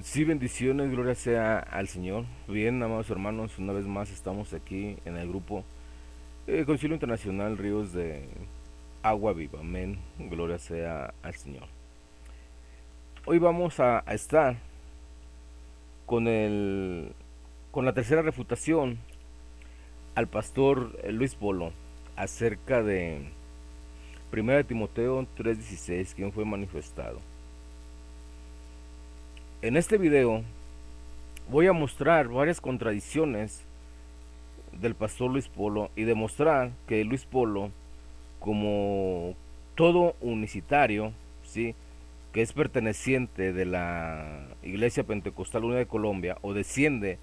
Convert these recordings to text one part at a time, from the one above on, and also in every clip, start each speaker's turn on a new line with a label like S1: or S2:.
S1: Sí, bendiciones, gloria sea al Señor. Bien, amados hermanos, una vez más estamos aquí en el grupo Concilio Internacional Ríos de Agua Viva. Amén, gloria sea al Señor. Hoy vamos a estar con con la tercera refutación al pastor Luis Polo acerca de 1 Timoteo 3:16, quien fue manifestado. En este video voy a mostrar varias contradicciones del pastor Luis Polo y demostrar que Luis Polo, como todo unicitario, ¿sí?, que es perteneciente de la Iglesia Pentecostal Unida de Colombia o desciende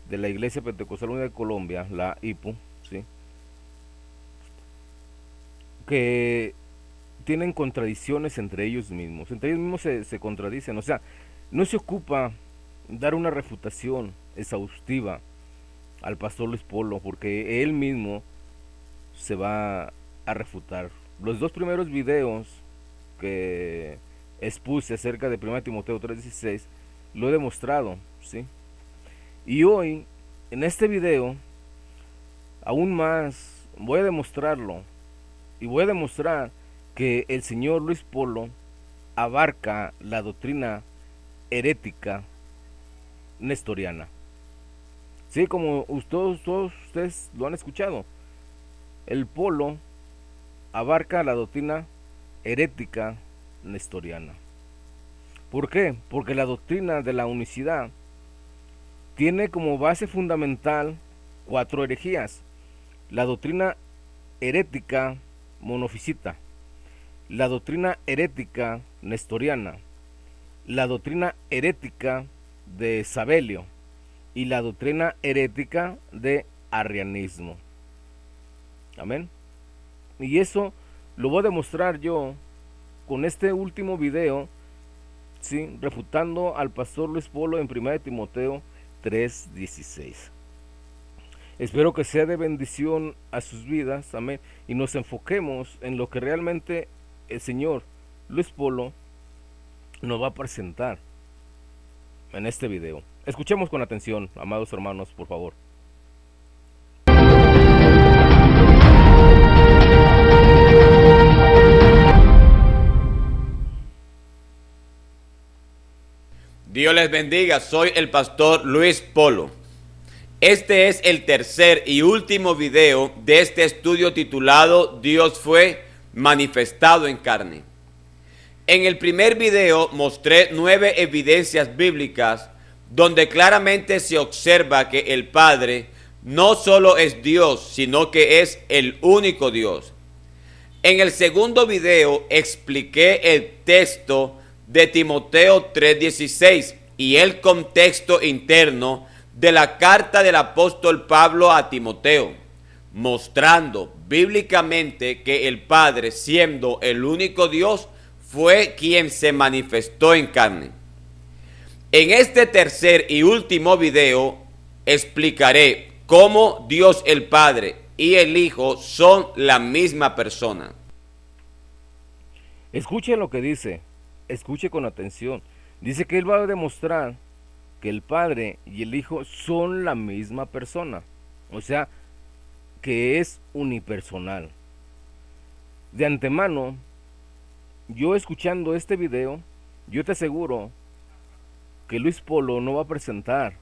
S1: de la Iglesia Pentecostal Unida de Colombia, la IPU, ¿sí?, que tienen contradicciones entre ellos mismos se contradicen, o sea, no se ocupa dar una refutación exhaustiva al pastor Luis Polo, porque él mismo se va a refutar. Los dos primeros videos que expuse acerca de 1 Timoteo 3:16 lo he demostrado, ¿sí? Y hoy, en este video, aún más voy a demostrarlo, y voy a demostrar que el señor Luis Polo abarca la doctrina herética nestoriana. Sí, como todos ustedes lo han escuchado, el Polo abarca la doctrina herética nestoriana. ¿Por qué? Porque la doctrina de la unicidad tiene como base fundamental cuatro herejías: la doctrina herética monofisita, la doctrina herética nestoriana, la doctrina herética de Sabelio y la doctrina herética de arrianismo. Amén. Y eso lo voy a demostrar yo con este último video, ¿sí?, refutando al pastor Luis Polo en 1 Timoteo 3:16. Espero que sea de bendición a sus vidas, amén, y nos enfoquemos en lo que realmente el señor Luis Polo nos va a presentar en este video. Escuchemos con atención, amados hermanos, por favor.
S2: Dios les bendiga, soy el pastor Luis Polo. Este es el tercer y último video de este estudio titulado Dios fue manifestado en carne. En el primer video mostré 9 evidencias bíblicas donde claramente se observa que el Padre no solo es Dios, sino que es el único Dios. En el segundo video expliqué el texto de Timoteo 3:16 y el contexto interno de la carta del apóstol Pablo a Timoteo, mostrando bíblicamente que el Padre, siendo el único Dios, fue quien se manifestó en carne. En este tercer y último video explicaré cómo Dios el Padre y el Hijo son la misma persona.
S1: Escuche lo que dice, escuche con atención. Dice que él va a demostrar que el Padre y el Hijo son la misma persona, o sea, que es unipersonal. De antemano, yo escuchando este video, yo te aseguro que Luis Polo no va a presentar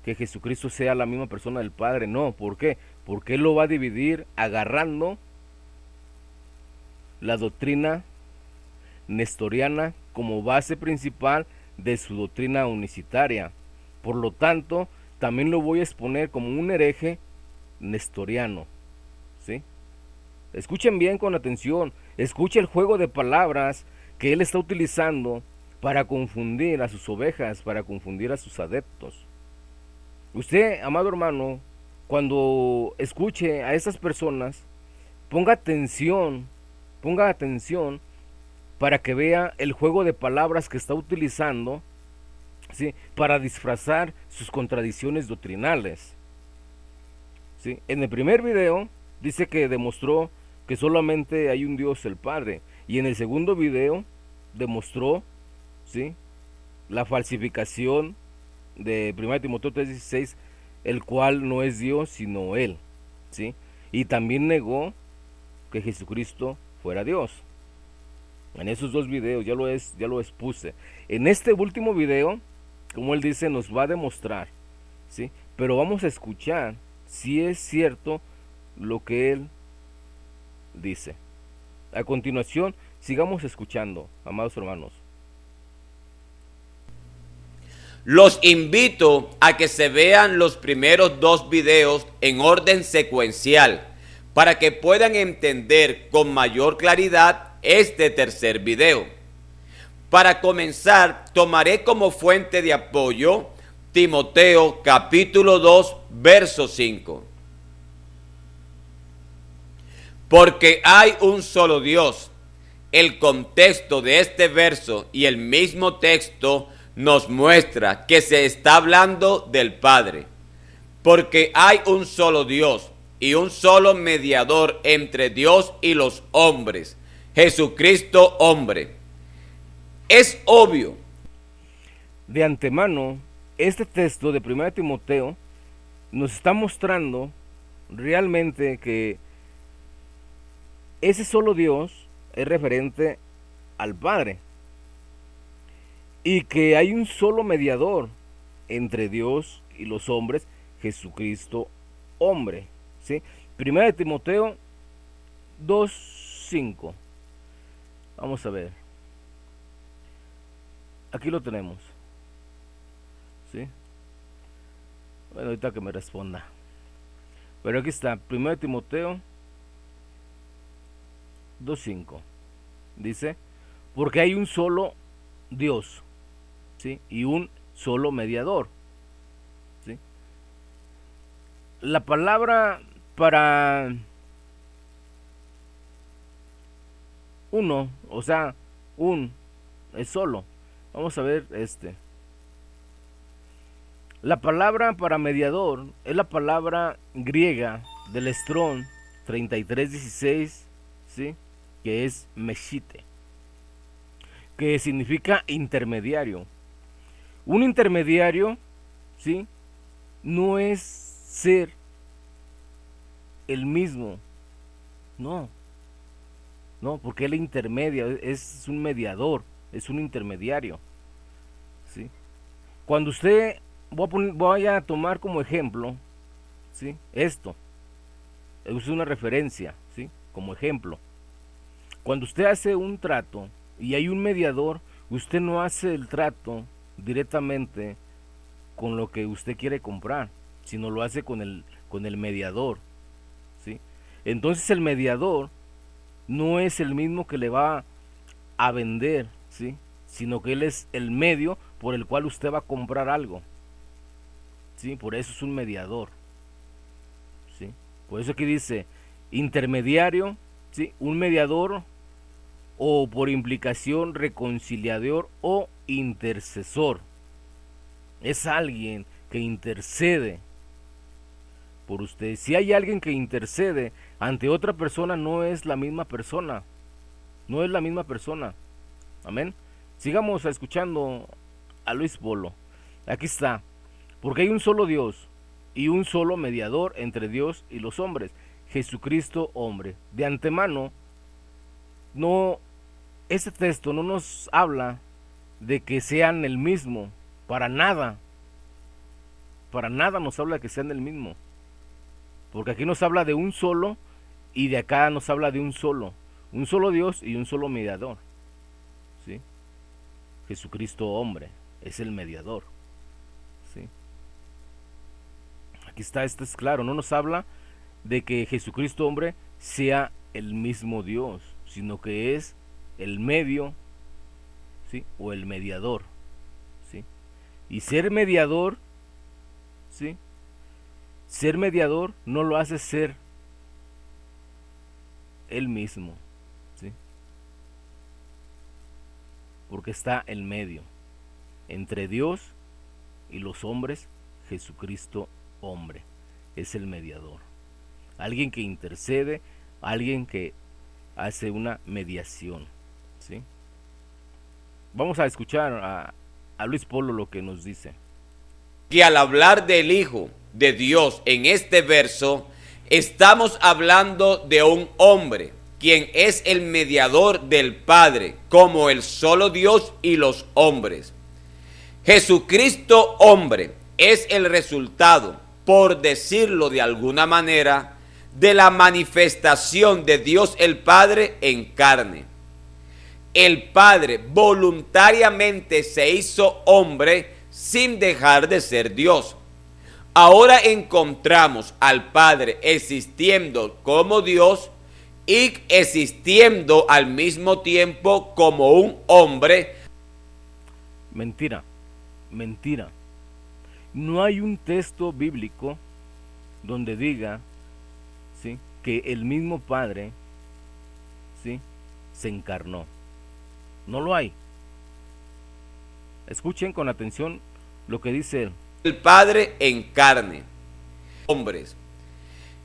S1: que Jesucristo sea la misma persona del Padre. No, ¿por qué? Porque él lo va a dividir agarrando la doctrina nestoriana como base principal de su doctrina unicitaria. Por lo tanto, también lo voy a exponer como un hereje nestoriano, ¿sí? Escuchen bien con atención, escuche el juego de palabras que él está utilizando para confundir a sus ovejas, para confundir a sus adeptos. Usted, amado hermano, cuando escuche a esas personas, ponga atención para que vea el juego de palabras que está utilizando, ¿sí?, para disfrazar sus contradicciones doctrinales, ¿sí? En el primer video dice que demostró que solamente hay un Dios, el Padre, y en el segundo video demostró, ¿sí?, la falsificación de 1 Timoteo 3:16, el cual no es Dios sino él, ¿sí? Y también negó que Jesucristo fuera Dios. En esos dos videos ya lo expuse. En este último video, como él dice, nos va a demostrar, ¿sí? Pero vamos a escuchar si es cierto lo que él dice. A continuación, sigamos escuchando, amados hermanos.
S2: Los invito a que se vean los primeros dos videos en orden secuencial para que puedan entender con mayor claridad este tercer video. Para comenzar, tomaré como fuente de apoyo Timoteo capítulo 2, verso 5. Porque hay un solo Dios. El contexto de este verso y el mismo texto nos muestra que se está hablando del Padre. Porque hay un solo Dios y un solo mediador entre Dios y los hombres, Jesucristo hombre. Es obvio.
S1: De antemano, este texto de 1 Timoteo nos está mostrando realmente que ese solo Dios es referente al Padre y que hay un solo mediador entre Dios y los hombres, Jesucristo hombre, ¿sí? 1 Timoteo 2:5. Vamos a ver. Aquí lo tenemos, ¿sí? Bueno, ahorita que me responda. Pero aquí está, 1 Timoteo 2:5. Dice, porque hay un solo Dios, ¿sí? Y un solo mediador, ¿sí? La palabra para uno, o sea, un, es solo. Vamos a ver este. La palabra para mediador es la palabra griega del Strong 3316, ¿sí? Que es meshite, que significa intermediario. Un intermediario, ¿sí? No es ser el mismo, no, porque él intermedia, es un mediador, es un intermediario, ¿sí? Cuando usted, voy a tomar como ejemplo, ¿sí? Esto, es una referencia, ¿sí? Como ejemplo. Cuando usted hace un trato y hay un mediador, usted no hace el trato directamente con lo que usted quiere comprar, sino lo hace con el mediador, ¿sí? Entonces el mediador no es el mismo que le va a vender, ¿sí? Sino que él es el medio por el cual usted va a comprar algo, ¿sí? Por eso es un mediador, ¿sí? Por eso aquí dice intermediario, ¿sí? Un mediador, o por implicación reconciliador o intercesor. Es alguien que intercede por usted. Si hay alguien que intercede ante otra persona, no es la misma persona. No es la misma persona. Amén. Sigamos escuchando a Luis Polo. Aquí está. Porque hay un solo Dios y un solo mediador entre Dios y los hombres, Jesucristo hombre. De antemano, este texto no nos habla de que sean el mismo, para nada nos habla de que sean el mismo, porque aquí nos habla de un solo y de acá nos habla de un solo Dios y un solo mediador, ¿sí? Jesucristo hombre es el mediador, ¿sí? Aquí está, esto es claro, no nos habla de que Jesucristo hombre sea el mismo Dios, sino que es el medio, ¿sí? O el mediador, ¿sí? Y ser mediador, ¿sí? Ser mediador no lo hace ser él mismo, ¿sí? Porque está en medio entre Dios y los hombres, Jesucristo hombre es el mediador, alguien que intercede, alguien que hace una mediación, ¿sí? Vamos a escuchar a Luis Polo lo que nos dice.
S2: Que al hablar del Hijo de Dios en este verso, estamos hablando de un hombre, quien es el mediador del Padre, como el solo Dios y los hombres. Jesucristo hombre es el resultado, por decirlo de alguna manera, de la manifestación de Dios el Padre en carne. El Padre voluntariamente se hizo hombre sin dejar de ser Dios. Ahora encontramos al Padre existiendo como Dios y existiendo al mismo tiempo como un hombre.
S1: Mentira, mentira. No hay un texto bíblico donde diga, ¿sí?, que el mismo Padre, ¿sí?, se encarnó. No lo hay. Escuchen con atención lo que dice él.
S2: El Padre en carne. Hombres.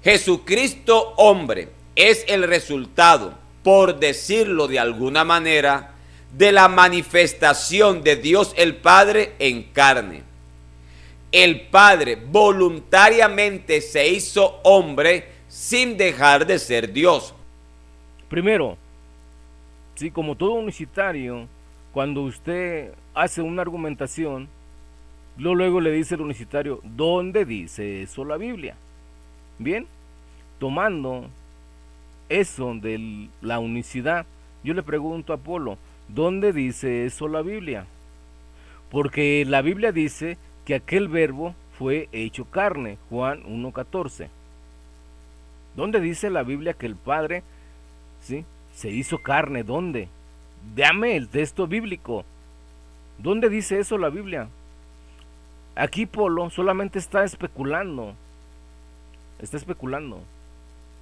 S2: Jesucristo hombre es el resultado, por decirlo de alguna manera, de la manifestación de Dios el Padre en carne. El Padre voluntariamente se hizo hombre sin dejar de ser Dios.
S1: Primero, sí, como todo unicitario, cuando usted hace una argumentación, luego le dice al unicitario, ¿dónde dice eso la Biblia? Bien, tomando eso de la unicidad, yo le pregunto a Polo, ¿dónde dice eso la Biblia? Porque la Biblia dice que aquel verbo fue hecho carne, Juan 1:14. ¿Dónde dice la Biblia que el Padre, sí, se hizo carne? ¿Dónde? Dame el texto bíblico. ¿Dónde dice eso la Biblia? Aquí Polo solamente está especulando.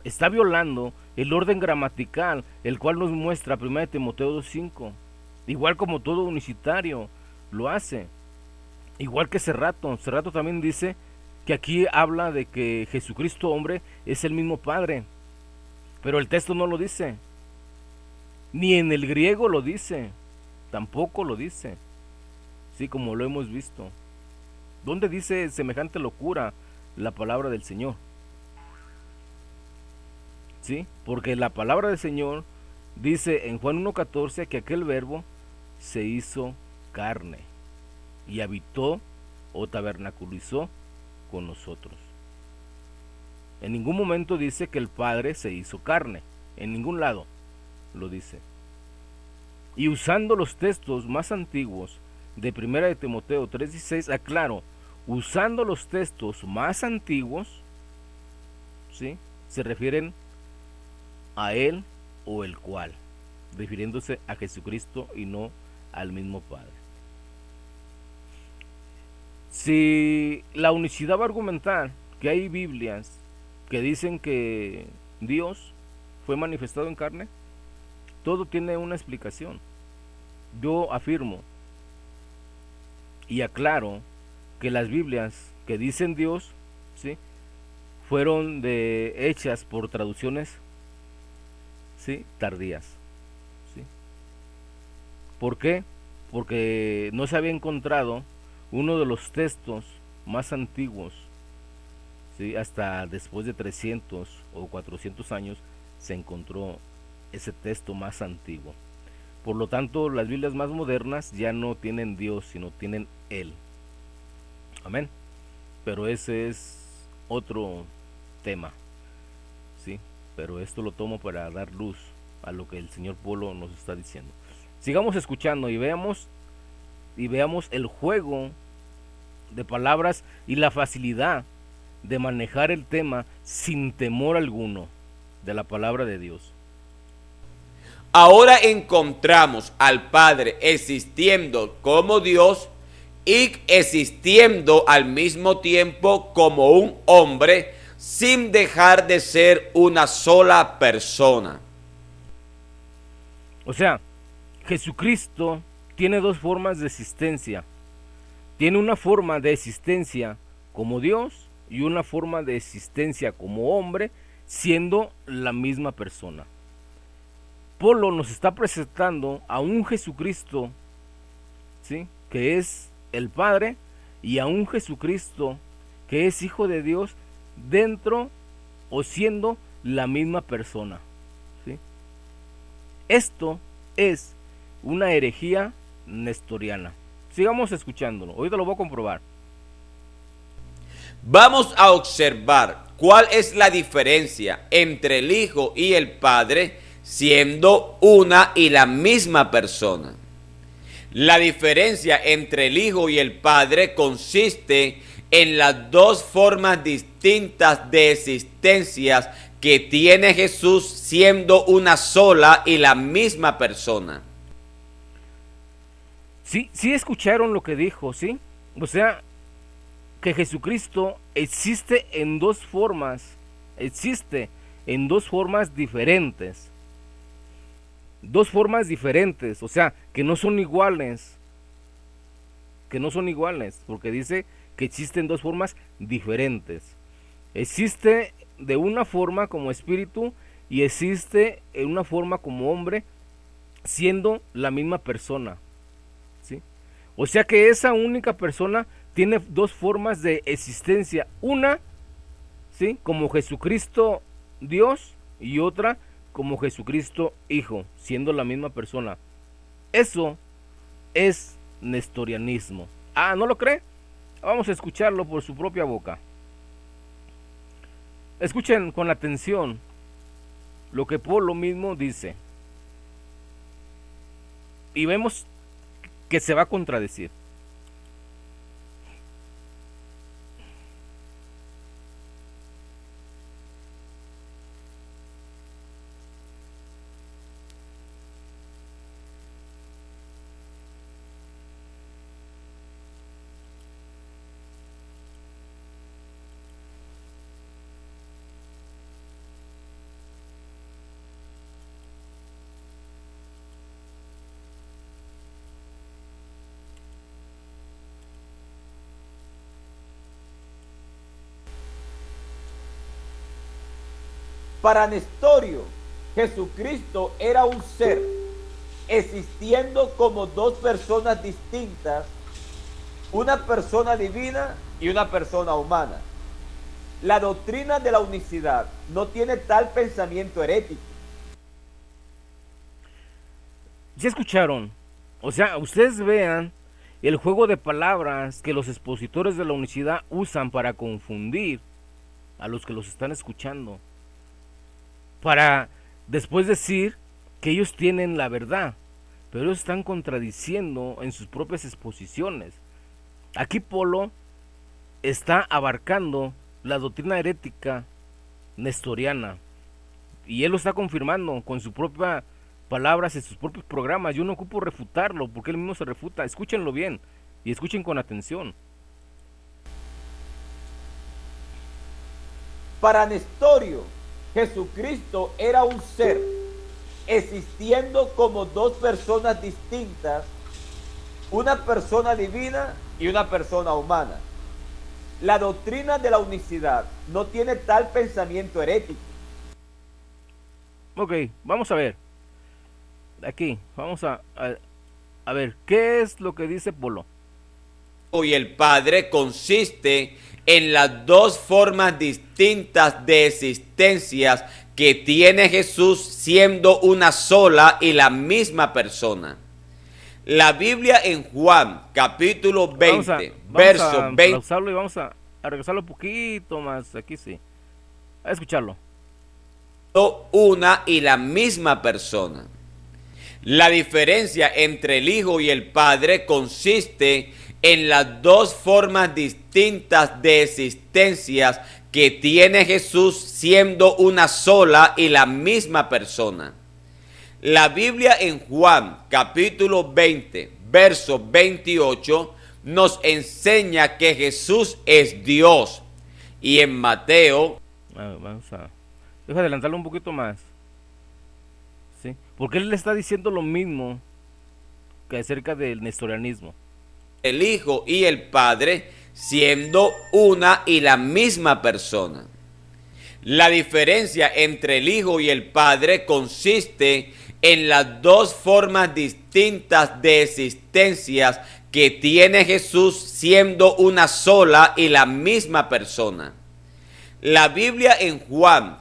S1: Está violando el orden gramatical, el cual nos muestra 1 Timoteo 2:5. Igual como todo unicitario lo hace. Igual que Cerrato también dice que aquí habla de que Jesucristo hombre es el mismo Padre. Pero el texto no lo dice. Ni en el griego lo dice. Tampoco lo dice. Sí, como lo hemos visto. ¿Dónde dice semejante locura la palabra del Señor? Sí, porque la palabra del Señor dice en Juan 1:14 que aquel verbo se hizo carne y habitó o tabernaculizó con nosotros. En ningún momento dice que el Padre se hizo carne, en ningún lado lo dice. Y usando los textos más antiguos de 1 Timoteo 3:16, aclaro, usando los textos más antiguos, ¿sí?, se refieren a él o el cual, refiriéndose a Jesucristo y no al mismo Padre. Si la unicidad va a argumentar que hay Biblias que dicen que Dios fue manifestado en carne, todo tiene una explicación. Yo afirmo y aclaro que las Biblias que dicen Dios, ¿sí?, fueron hechas por traducciones, ¿sí?, tardías, ¿sí? ¿Por qué? Porque no se había encontrado uno de los textos más antiguos, ¿sí? Hasta después de 300 o 400 años se encontró ese texto más antiguo. Por lo tanto, las Biblias más modernas ya no tienen Dios, sino tienen Él. Amén. Pero ese es otro tema, ¿sí? Pero esto lo tomo para dar luz a lo que el señor Polo nos está diciendo. Sigamos escuchando y veamos el juego de palabras y la facilidad de manejar el tema sin temor alguno de la palabra de Dios.
S2: Ahora encontramos al Padre existiendo como Dios y existiendo al mismo tiempo como un hombre, sin dejar de ser una sola persona.
S1: O sea, Jesucristo tiene dos formas de existencia. Tiene una forma de existencia como Dios y una forma de existencia como hombre, siendo la misma persona. Polo nos está presentando a un Jesucristo, ¿sí?, que es el Padre, y a un Jesucristo, que es Hijo de Dios, dentro o siendo la misma persona, ¿sí? Esto es una herejía nestoriana. Sigamos escuchándolo, ahorita lo voy a comprobar.
S2: Vamos a observar cuál es la diferencia entre el Hijo y el Padre siendo una y la misma persona. La diferencia entre el Hijo y el Padre consiste en las dos formas distintas de existencias que tiene Jesús siendo una sola y la misma persona.
S1: Sí, sí escucharon lo que dijo, ¿sí? O sea, que Jesucristo existe en dos formas diferentes. Dos formas diferentes, o sea, que no son iguales. Porque dice que existen dos formas diferentes. Existe de una forma como espíritu y existe en una forma como hombre, siendo la misma persona, ¿sí? O sea que esa única persona tiene dos formas de existencia, una, ¿sí?, como Jesucristo Dios, y otra como Jesucristo Hijo, siendo la misma persona. Eso es nestorianismo. Ah, ¿no lo cree? Vamos a escucharlo por su propia boca. Escuchen con atención lo que Polo mismo dice, y vemos que se va a contradecir.
S2: Para Nestorio, Jesucristo era un ser, existiendo como dos personas distintas, una persona divina y una persona humana. La doctrina de la unicidad no tiene tal pensamiento herético.
S1: ¿Ya escucharon? O sea, ustedes vean el juego de palabras que los expositores de la unicidad usan para confundir a los que los están escuchando, para después decir que ellos tienen la verdad, pero ellos están contradiciendo en sus propias exposiciones. Aquí Polo está abarcando la doctrina herética nestoriana, y él lo está confirmando con sus propias palabras en sus propios programas. Yo no ocupo refutarlo, porque él mismo se refuta. Escúchenlo bien y escuchen con atención.
S2: Para Nestorio, Jesucristo era un ser, existiendo como dos personas distintas, una persona divina y una persona humana. La doctrina de la unicidad no tiene tal pensamiento herético.
S1: Ok, vamos a ver. Aquí, vamos a ver, ¿qué es lo que dice Polo?
S2: Y el Padre consiste en las dos formas distintas de existencias que tiene Jesús siendo una sola y la misma persona. La Biblia en Juan, capítulo 20, verso 20.
S1: Y vamos a regresarlo un poquito más, aquí sí. A escucharlo.
S2: Una y la misma persona. La diferencia entre el Hijo y el Padre consiste en las dos formas distintas de existencias que tiene Jesús siendo una sola y la misma persona. La Biblia en Juan capítulo 20, verso 28 nos enseña que Jesús es Dios. Y en Mateo...
S1: Deja adelantarlo un poquito más. ¿Sí? Porque él le está diciendo lo mismo que acerca del nestorianismo.
S2: El Hijo y el Padre siendo una y la misma persona. La diferencia entre el Hijo y el Padre consiste en las dos formas distintas de existencias que tiene Jesús siendo una sola y la misma persona. La Biblia en Juan.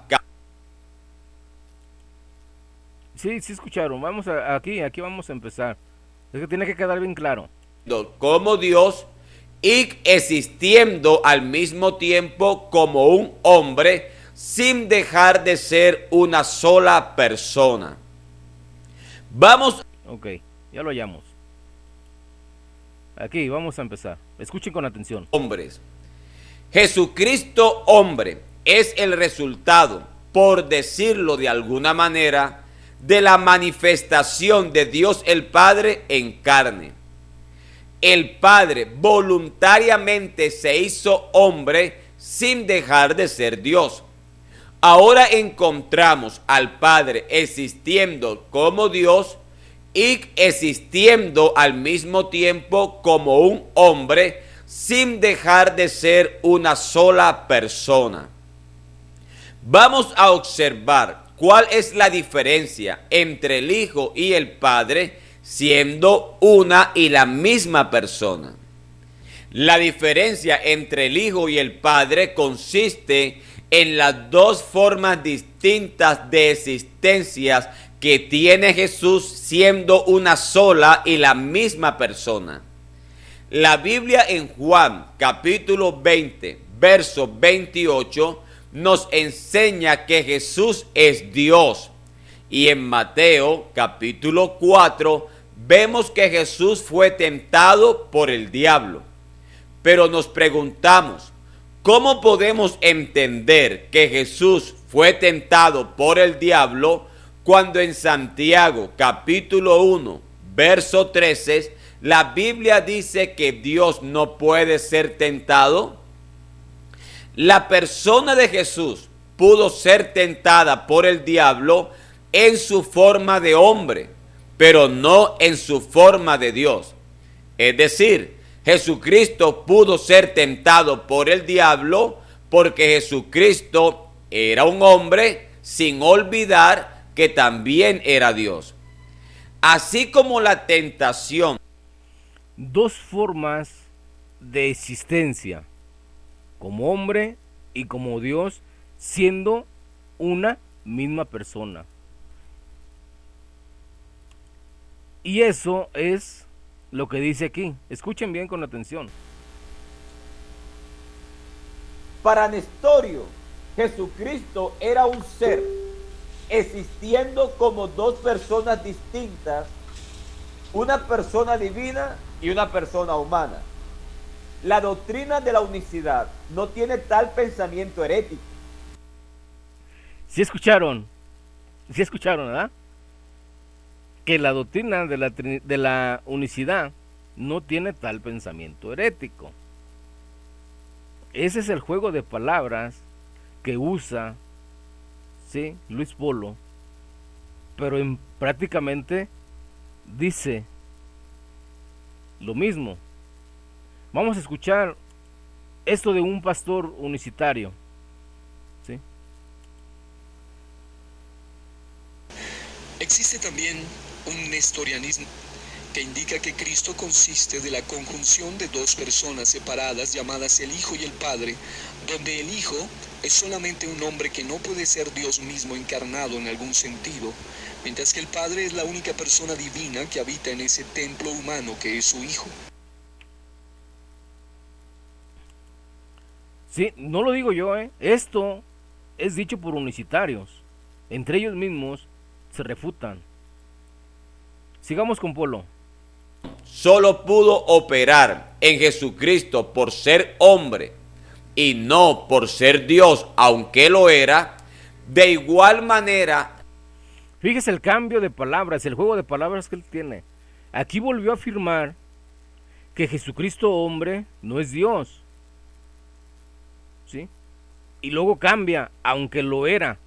S1: Sí, sí escucharon. Aquí vamos a empezar. Es que tiene que quedar bien claro.
S2: Como Dios y existiendo al mismo tiempo como un hombre sin dejar de ser una sola persona. Vamos.
S1: Ok, ya lo hallamos. Aquí vamos a empezar. Escuchen con atención.
S2: Hombres. Jesucristo hombre es el resultado, por decirlo de alguna manera, de la manifestación de Dios el Padre en carne. El Padre voluntariamente se hizo hombre sin dejar de ser Dios. Ahora encontramos al Padre existiendo como Dios y existiendo al mismo tiempo como un hombre sin dejar de ser una sola persona. Vamos a observar cuál es la diferencia entre el Hijo y el Padre siendo una y la misma persona. La diferencia entre el Hijo y el Padre consiste en las dos formas distintas de existencias que tiene Jesús siendo una sola y la misma persona. La Biblia en Juan capítulo 20, verso 28 nos enseña que Jesús es Dios. Y en Mateo capítulo 4 vemos que Jesús fue tentado por el diablo. Pero nos preguntamos, ¿cómo podemos entender que Jesús fue tentado por el diablo cuando en Santiago capítulo 1, verso 13, la Biblia dice que Dios no puede ser tentado? La persona de Jesús pudo ser tentada por el diablo en su forma de hombre, pero no en su forma de Dios. Es decir, Jesucristo pudo ser tentado por el diablo porque Jesucristo era un hombre sin olvidar que también era Dios. Así como la tentación.
S1: Dos formas de existencia, como hombre y como Dios, siendo una misma persona. Y eso es lo que dice aquí. Escuchen bien con atención.
S2: Para Nestorio, Jesucristo era un ser existiendo como dos personas distintas, una persona divina y una persona humana. La doctrina de la unicidad no tiene tal pensamiento herético.
S1: ¿Sí escucharon? ¿Sí escucharon, verdad? Que la doctrina de la unicidad no tiene tal pensamiento herético. Ese es el juego de palabras que usa, ¿sí?, Luis Polo, pero prácticamente dice lo mismo. Vamos a escuchar esto de un pastor unicitario, ¿sí?
S3: Existe también un nestorianismo que indica que Cristo consiste de la conjunción de dos personas separadas llamadas el Hijo y el Padre, donde el Hijo es solamente un hombre que no puede ser Dios mismo encarnado en algún sentido, mientras que el Padre es la única persona divina que habita en ese templo humano que es su Hijo.
S1: Sí, no lo digo yo, esto es dicho por unicitarios. Entre ellos mismos se refutan. Sigamos con Polo.
S2: Solo pudo operar en Jesucristo por ser hombre y no por ser Dios, aunque lo era. De igual manera,
S1: Fíjese el cambio de palabras, el juego de palabras que él tiene. Aquí volvió a afirmar que Jesucristo hombre no es Dios, ¿sí? Y luego cambia, aunque lo era,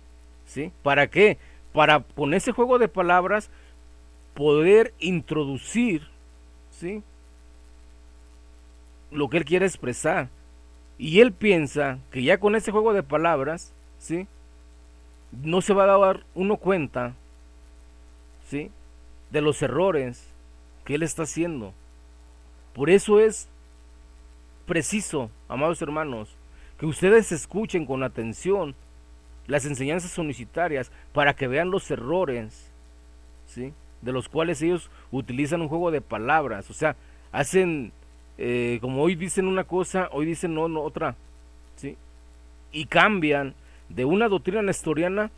S1: ¿sí? ¿Para qué? Para con ese juego de palabras poder introducir, ¿sí?, lo que él quiere expresar. Y él piensa que ya con ese juego de palabras, ¿sí?, no se va a dar uno cuenta ¿sí?, de los errores que él está haciendo. Por eso es preciso, amados hermanos, que ustedes escuchen con atención las enseñanzas universitarias para que vean los errores, ¿sí?, de los cuales ellos utilizan un juego de palabras. O sea, hacen, como hoy dicen una cosa, hoy dicen no otra, ¿sí?, y cambian de una doctrina nestoriana,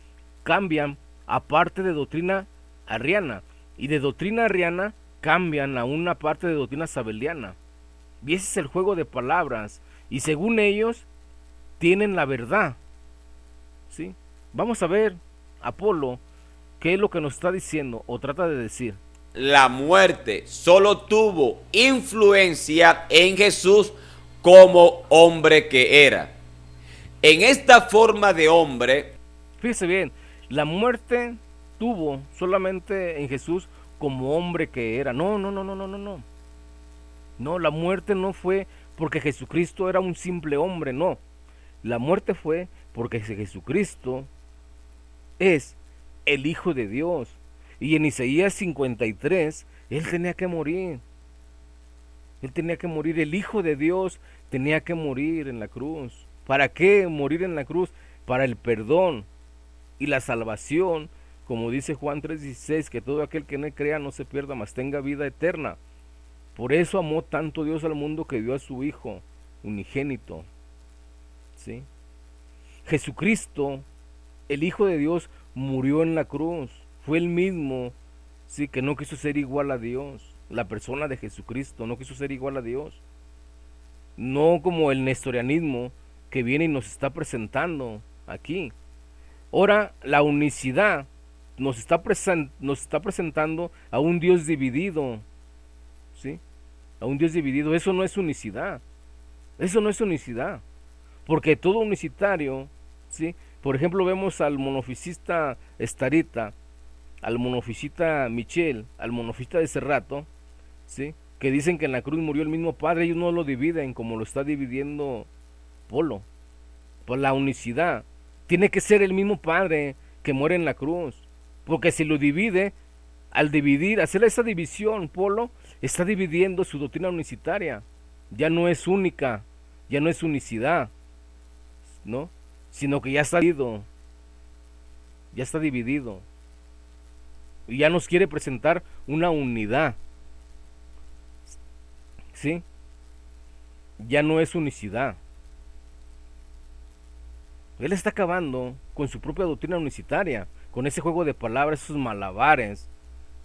S1: cambian a parte de doctrina arriana, y de doctrina arriana cambian a una parte de doctrina sabeliana. Y ese es el juego de palabras, y según ellos tienen la verdad, ¿sí? Vamos a ver, Apolo, qué es lo que nos está diciendo o trata de decir.
S2: La muerte solo tuvo influencia en Jesús como hombre que era. En esta forma de hombre,
S1: fíjese bien, la muerte tuvo solamente en Jesús como hombre que era. No. No, la muerte no fue porque Jesucristo era un simple hombre, no. La muerte fue porque Jesucristo es el Hijo de Dios. Y en Isaías 53, Él tenía que morir. Él tenía que morir, el Hijo de Dios tenía que morir en la cruz. ¿Para qué morir en la cruz? Para el perdón y la salvación, como dice Juan 3:16, que todo aquel que no crea no se pierda, mas tenga vida eterna. Por eso amó tanto Dios al mundo que dio a su Hijo unigénito, ¿sí? Jesucristo, el Hijo de Dios, murió en la cruz. Fue el mismo, sí, que no quiso ser igual a Dios. La persona de Jesucristo no quiso ser igual a Dios. No como el nestorianismo que viene y nos está presentando aquí. Ahora la unicidad nos está presentando a un Dios dividido, ¿sí? A un Dios dividido. Eso no es unicidad. Eso no es unicidad. Porque todo unicitario, ¿sí? Por ejemplo, vemos al monofisista Starita, al monofisita Michel, al monofisita de Cerrato, ¿sí?, que dicen que en la cruz murió el mismo Padre. Ellos no lo dividen como lo está dividiendo Polo. Pues la unicidad tiene que ser el mismo Padre que muere en la cruz. Porque si lo divide, al dividir, hacer esa división, Polo está dividiendo su doctrina unicitaria. Ya no es única, ya no es unicidad, ¿no?, sino que ya está dividido. Ya está dividido. Y ya nos quiere presentar una unidad, ¿sí? Ya no es unicidad. Él está acabando con su propia doctrina unicitaria, con ese juego de palabras, esos malabares,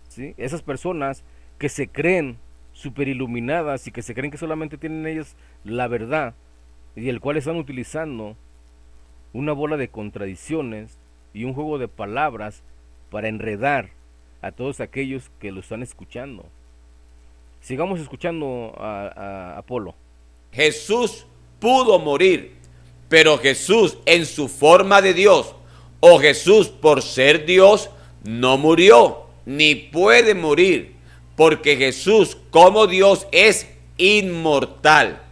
S1: ¿sí? Esas personas que se creen superiluminadas y que se creen que solamente tienen ellas la verdad, y el cual están utilizando una bola de contradicciones y un juego de palabras para enredar a todos aquellos que lo están escuchando. Sigamos escuchando a Apolo.
S2: Jesús pudo morir, pero Jesús en su forma de Dios, o Jesús por ser Dios, no murió, ni puede morir, porque Jesús como Dios es inmortal.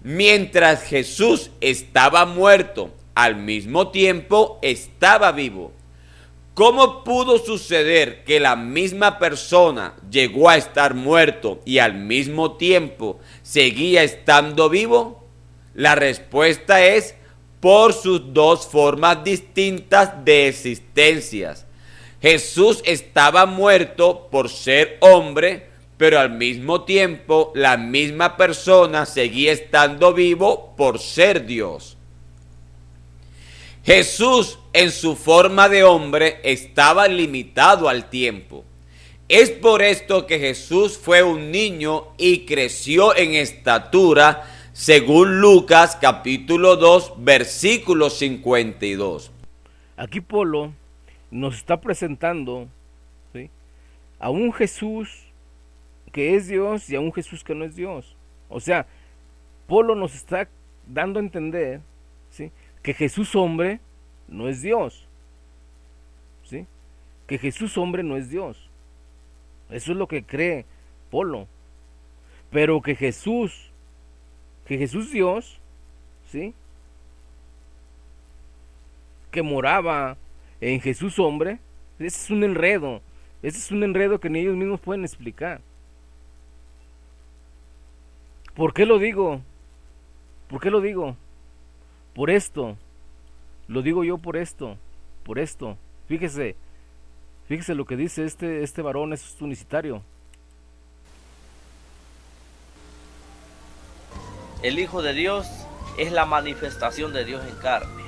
S2: Mientras Jesús estaba muerto, al mismo tiempo estaba vivo. ¿Cómo pudo suceder que la misma persona llegó a estar muerto y al mismo tiempo seguía estando vivo? La respuesta es por sus dos formas distintas de existencias. Jesús estaba muerto por ser hombre, pero al mismo tiempo la misma persona seguía estando vivo por ser Dios. Jesús en su forma de hombre estaba limitado al tiempo. Es por esto que Jesús fue un niño y creció en estatura, según Lucas capítulo 2, versículo 52.
S1: Aquí Polo nos está presentando, ¿sí?, a un Jesús que es Dios y a un Jesús que no es Dios. O sea, Polo nos está dando a entender, ¿sí?, que Jesús hombre no es Dios, ¿sí?, que Jesús hombre no es Dios. Eso es lo que cree Polo. Pero que Jesús Dios, ¿sí?, que moraba en Jesús hombre, ese es un enredo Ese es un enredo que ni ellos mismos pueden explicar. ¿Por qué lo digo? ¿Por qué lo digo? Por esto. Lo digo yo por esto. Por esto. Fíjese lo que dice este varón, es unicitario.
S4: El Hijo de Dios es la manifestación de Dios en carne.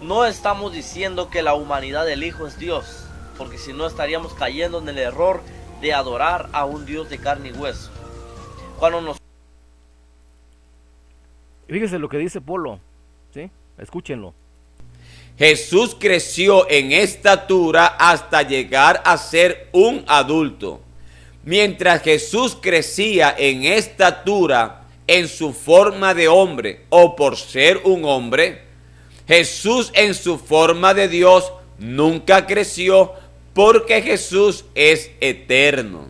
S4: No estamos diciendo que la humanidad del Hijo es Dios, porque si no estaríamos cayendo en el error de adorar a un Dios de carne y hueso.
S1: Fíjese lo que dice Polo, ¿sí? Escúchenlo.
S2: Jesús creció en estatura hasta llegar a ser un adulto. Mientras Jesús crecía en estatura, en su forma de hombre o por ser un hombre, Jesús en su forma de Dios nunca creció, porque Jesús es eterno.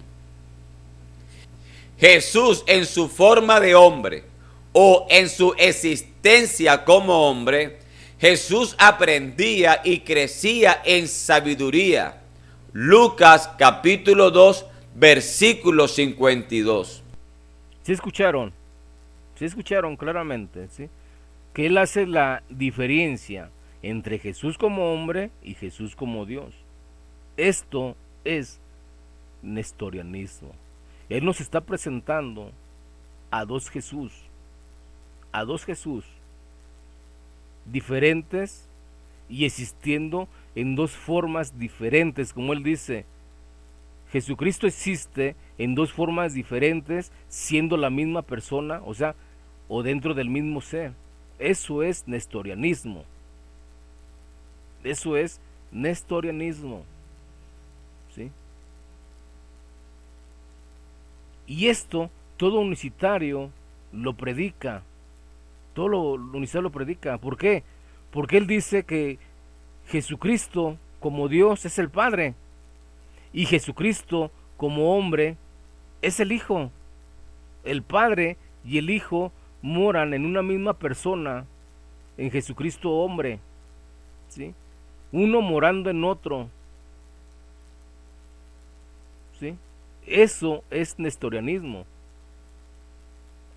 S2: Jesús en su forma de hombre o en su existencia como hombre, Jesús aprendía y crecía en sabiduría. Lucas capítulo 2, versículo 52.
S1: ¿Sí escucharon? ¿Sí escucharon claramente? ¿Sí? Que él hace la diferencia entre Jesús como hombre y Jesús como Dios. Esto es nestorianismo. Él nos está presentando a dos Jesús diferentes y existiendo en dos formas diferentes. Como él dice, Jesucristo existe en dos formas diferentes, siendo la misma persona, o sea, o dentro del mismo ser. Eso es nestorianismo. Eso es nestorianismo. ¿Sí? Y esto todo unicitario lo predica. Todo lo unicitario lo predica. ¿Por qué? Porque él dice que Jesucristo como Dios es el Padre y Jesucristo como hombre es el Hijo. El Padre y el Hijo moran en una misma persona, en Jesucristo hombre, ¿sí? Uno morando en otro, ¿sí? Eso es nestorianismo,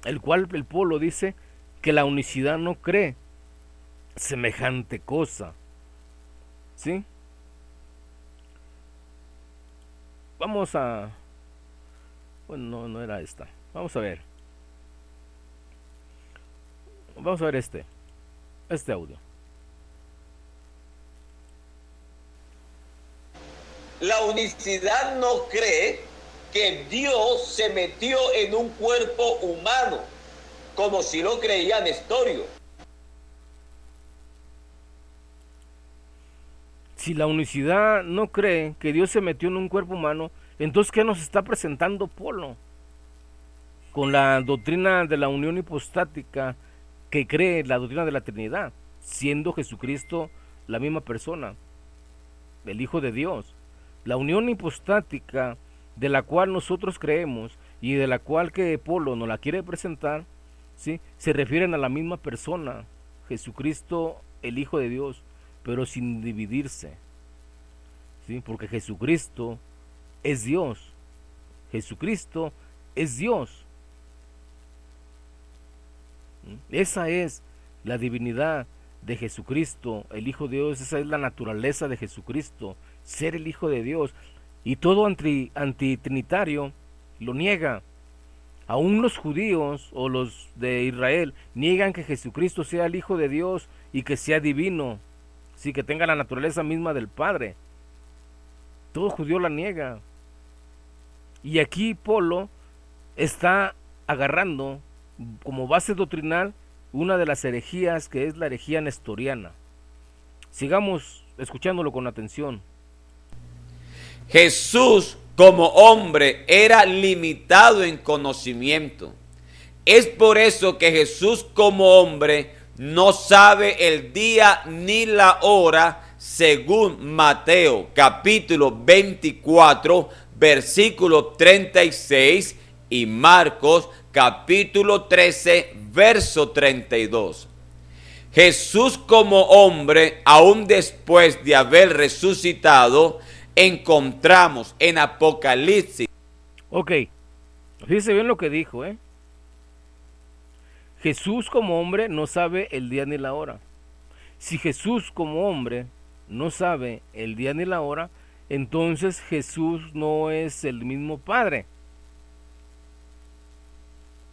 S1: el cual el Polo dice que la unicidad no cree semejante cosa, ¿sí? Vamos a... Bueno, no era esta. Vamos a ver este audio.
S5: La unicidad no cree que Dios se metió en un cuerpo humano, como si lo creía Nestorio.
S1: Si la unicidad no cree que Dios se metió en un cuerpo humano, entonces ¿qué nos está presentando Polo? Con la doctrina de la unión hipostática, que cree la doctrina de la Trinidad, siendo Jesucristo la misma persona, el Hijo de Dios. La unión hipostática de la cual nosotros creemos y de la cual que Polo nos la quiere presentar, ¿sí? Se refieren a la misma persona, Jesucristo el Hijo de Dios, pero sin dividirse, ¿sí? Porque Jesucristo es Dios. Jesucristo es Dios. Esa es la divinidad de Jesucristo, el Hijo de Dios. Esa es la naturaleza de Jesucristo, ser el Hijo de Dios. Y todo antitrinitario lo niega. Aún los judíos o los de Israel niegan que Jesucristo sea el Hijo de Dios y que sea divino, sí, que tenga la naturaleza misma del Padre. Todo judío la niega. Y aquí Polo está agarrando como base doctrinal una de las herejías, que es la herejía nestoriana. Sigamos escuchándolo con atención.
S2: Jesús como hombre era limitado en conocimiento. Es por eso que Jesús como hombre no sabe el día ni la hora, según Mateo capítulo 24, versículo 36 y Marcos capítulo 13, verso 32. Jesús como hombre, aún después de haber resucitado, encontramos en Apocalipsis.
S1: Ok, fíjese bien lo que dijo, ¿eh? Jesús como hombre no sabe el día ni la hora. Si Jesús como hombre no sabe el día ni la hora, entonces Jesús no es el mismo Padre.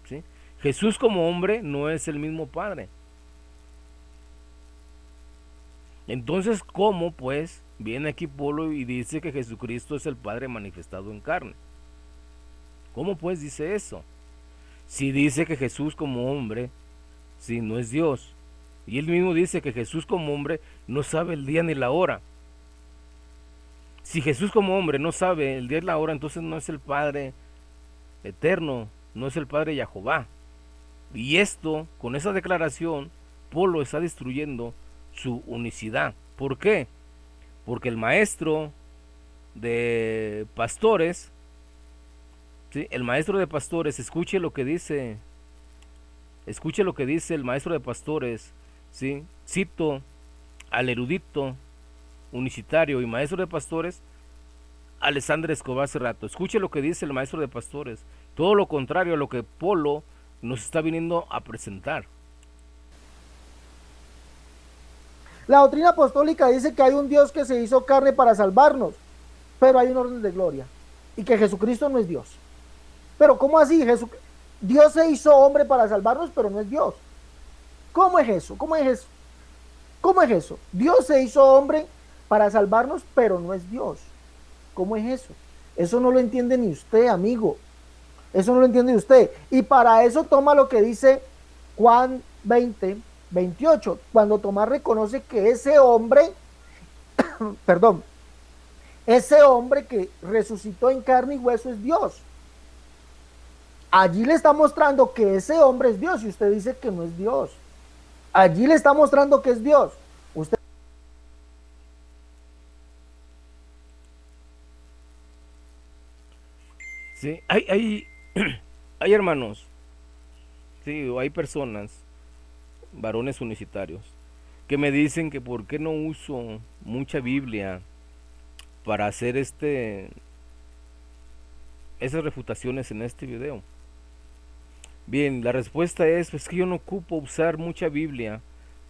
S1: ¿Sí? Jesús como hombre no es el mismo Padre. Entonces, ¿cómo pues viene aquí Polo y dice que Jesucristo es el Padre manifestado en carne? ¿Cómo pues dice eso? Si dice que Jesús como hombre, sí, no es Dios. Y él mismo dice que Jesús como hombre no sabe el día ni la hora. Si Jesús como hombre no sabe el día y la hora, entonces no es el Padre eterno, no es el Padre Jehová. Y esto, con esa declaración, Polo está destruyendo su unicidad. ¿Por qué? Porque el maestro de pastores, ¿sí? El maestro de pastores, escuche lo que dice el maestro de pastores, ¿sí? Cito al erudito unicitario y maestro de pastores Alessandro Escobar hace rato. Escuche lo que dice el maestro de pastores, todo lo contrario a lo que Polo nos está viniendo a presentar.
S6: La doctrina apostólica dice que hay un Dios que se hizo carne para salvarnos, pero hay un orden de gloria y que Jesucristo no es Dios. Pero ¿cómo así? Dios se hizo hombre para salvarnos, pero no es Dios. ¿Cómo es eso? ¿Cómo es eso? ¿Cómo es eso? Dios se hizo hombre para salvarnos, pero no es Dios. ¿Cómo es eso? Eso no lo entiende ni usted, amigo. Eso no lo entiende usted. Y para eso toma lo que dice Juan 20:28, cuando Tomás reconoce que ese hombre, perdón, ese hombre que resucitó en carne y hueso es Dios. Allí le está mostrando que ese hombre es Dios y usted dice que no es Dios. Allí le está mostrando que es Dios. Usted...
S1: Sí, hay hermanos, sí, o hay personas, varones unicitarios, que me dicen que por qué no uso mucha Biblia para hacer esas refutaciones en este video. Bien, la respuesta es que yo no ocupo usar mucha Biblia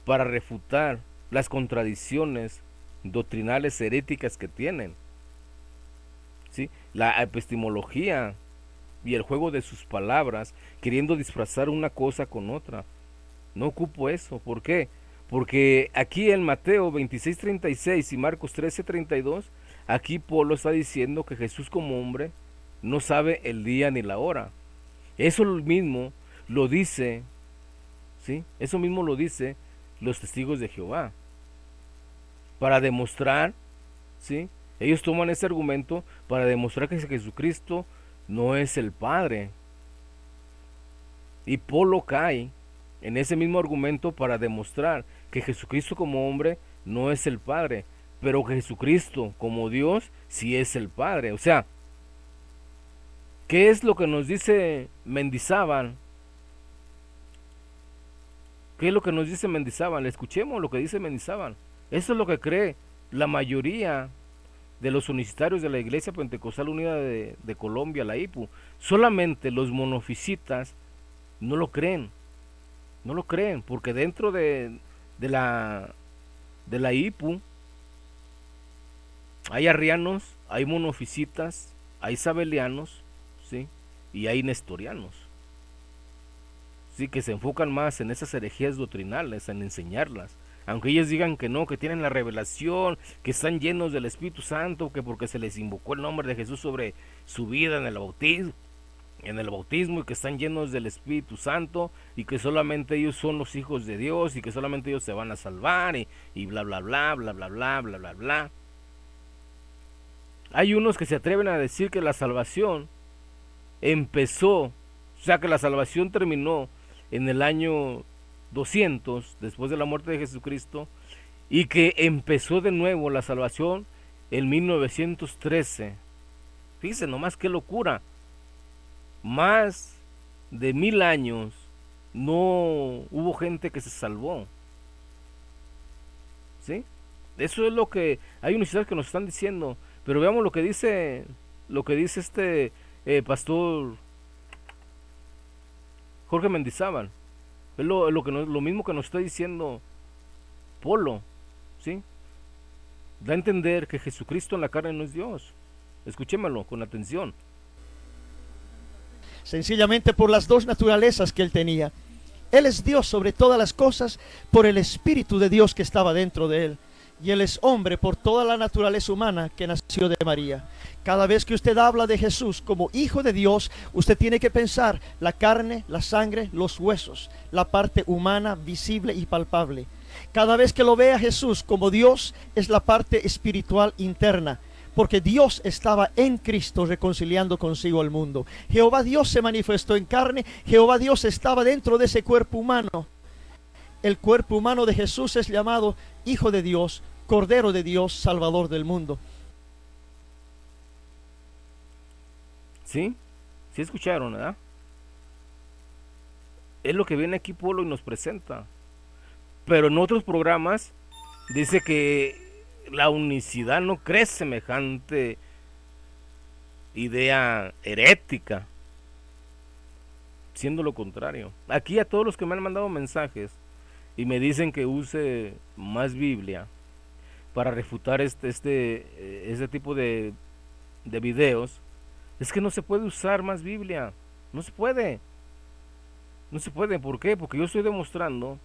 S1: para refutar las contradicciones doctrinales heréticas que tienen. ¿Sí? La epistemología y el juego de sus palabras, queriendo disfrazar una cosa con otra. No ocupo eso. ¿Por qué? Porque aquí en Mateo 26:36 y Marcos 13:32, aquí Polo está diciendo que Jesús como hombre no sabe el día ni la hora. Eso mismo lo dice, ¿sí? Eso mismo lo dice los testigos de Jehová. Para demostrar, ¿sí? Ellos toman ese argumento para demostrar que Jesucristo no es el Padre. Y Polo cae en ese mismo argumento para demostrar que Jesucristo como hombre no es el Padre, pero que Jesucristo como Dios sí es el Padre. O sea, ¿qué es lo que nos dice Mendizábal? ¿Qué es lo que nos dice Mendizábal? Escuchemos lo que dice Mendizábal. Eso es lo que cree la mayoría de los unicitarios de la Iglesia Pentecostal Unida de Colombia, la IPU. Solamente los monofisitas no lo creen. No lo creen, porque dentro de la IPU hay arrianos, hay monofisitas, hay sabelianos, ¿sí? Y hay nestorianos, ¿sí? Que se enfocan más en esas herejías doctrinales, en enseñarlas. Aunque ellos digan que no, que tienen la revelación, que están llenos del Espíritu Santo, que porque se les invocó el nombre de Jesús sobre su vida en el bautismo y que están llenos del Espíritu Santo y que solamente ellos son los hijos de Dios y que solamente ellos se van a salvar y bla bla bla bla bla bla bla bla bla. Hay unos que se atreven a decir que la salvación empezó, o sea que la salvación terminó en el año 200 después de la muerte de Jesucristo y que empezó de nuevo la salvación en 1913. Fíjense nomás qué locura. Más de 1000 años no hubo gente que se salvó. ¿Sí? Eso es lo que hay universidades que nos están diciendo. Pero veamos lo que dice este pastor Jorge Mendizábal. Es lo mismo que nos está diciendo Polo, ¿sí? Da a entender que Jesucristo en la carne no es Dios. Escúchemelo con atención.
S7: Sencillamente por las dos naturalezas que él tenía. Él es Dios sobre todas las cosas por el Espíritu de Dios que estaba dentro de él. Y él es hombre por toda la naturaleza humana que nació de María. Cada vez que usted habla de Jesús como hijo de Dios, usted tiene que pensar la carne, la sangre, los huesos, la parte humana, visible y palpable. Cada vez que lo ve a Jesús como Dios, es la parte espiritual interna, porque Dios estaba en Cristo reconciliando consigo al mundo. Jehová Dios se manifestó en carne, Jehová Dios estaba dentro de ese cuerpo humano. El cuerpo humano de Jesús es llamado Hijo de Dios, Cordero de Dios, Salvador del mundo.
S1: ¿Sí? ¿Sí escucharon, verdad? Es lo que viene aquí Polo y nos presenta. Pero en otros programas dice que la unicidad no cree semejante idea herética, siendo lo contrario. Aquí a todos los que me han mandado mensajes y me dicen que use más Biblia para refutar este tipo de videos, es que no se puede usar más Biblia. No se puede. No se puede. ¿Por qué? Porque yo estoy demostrando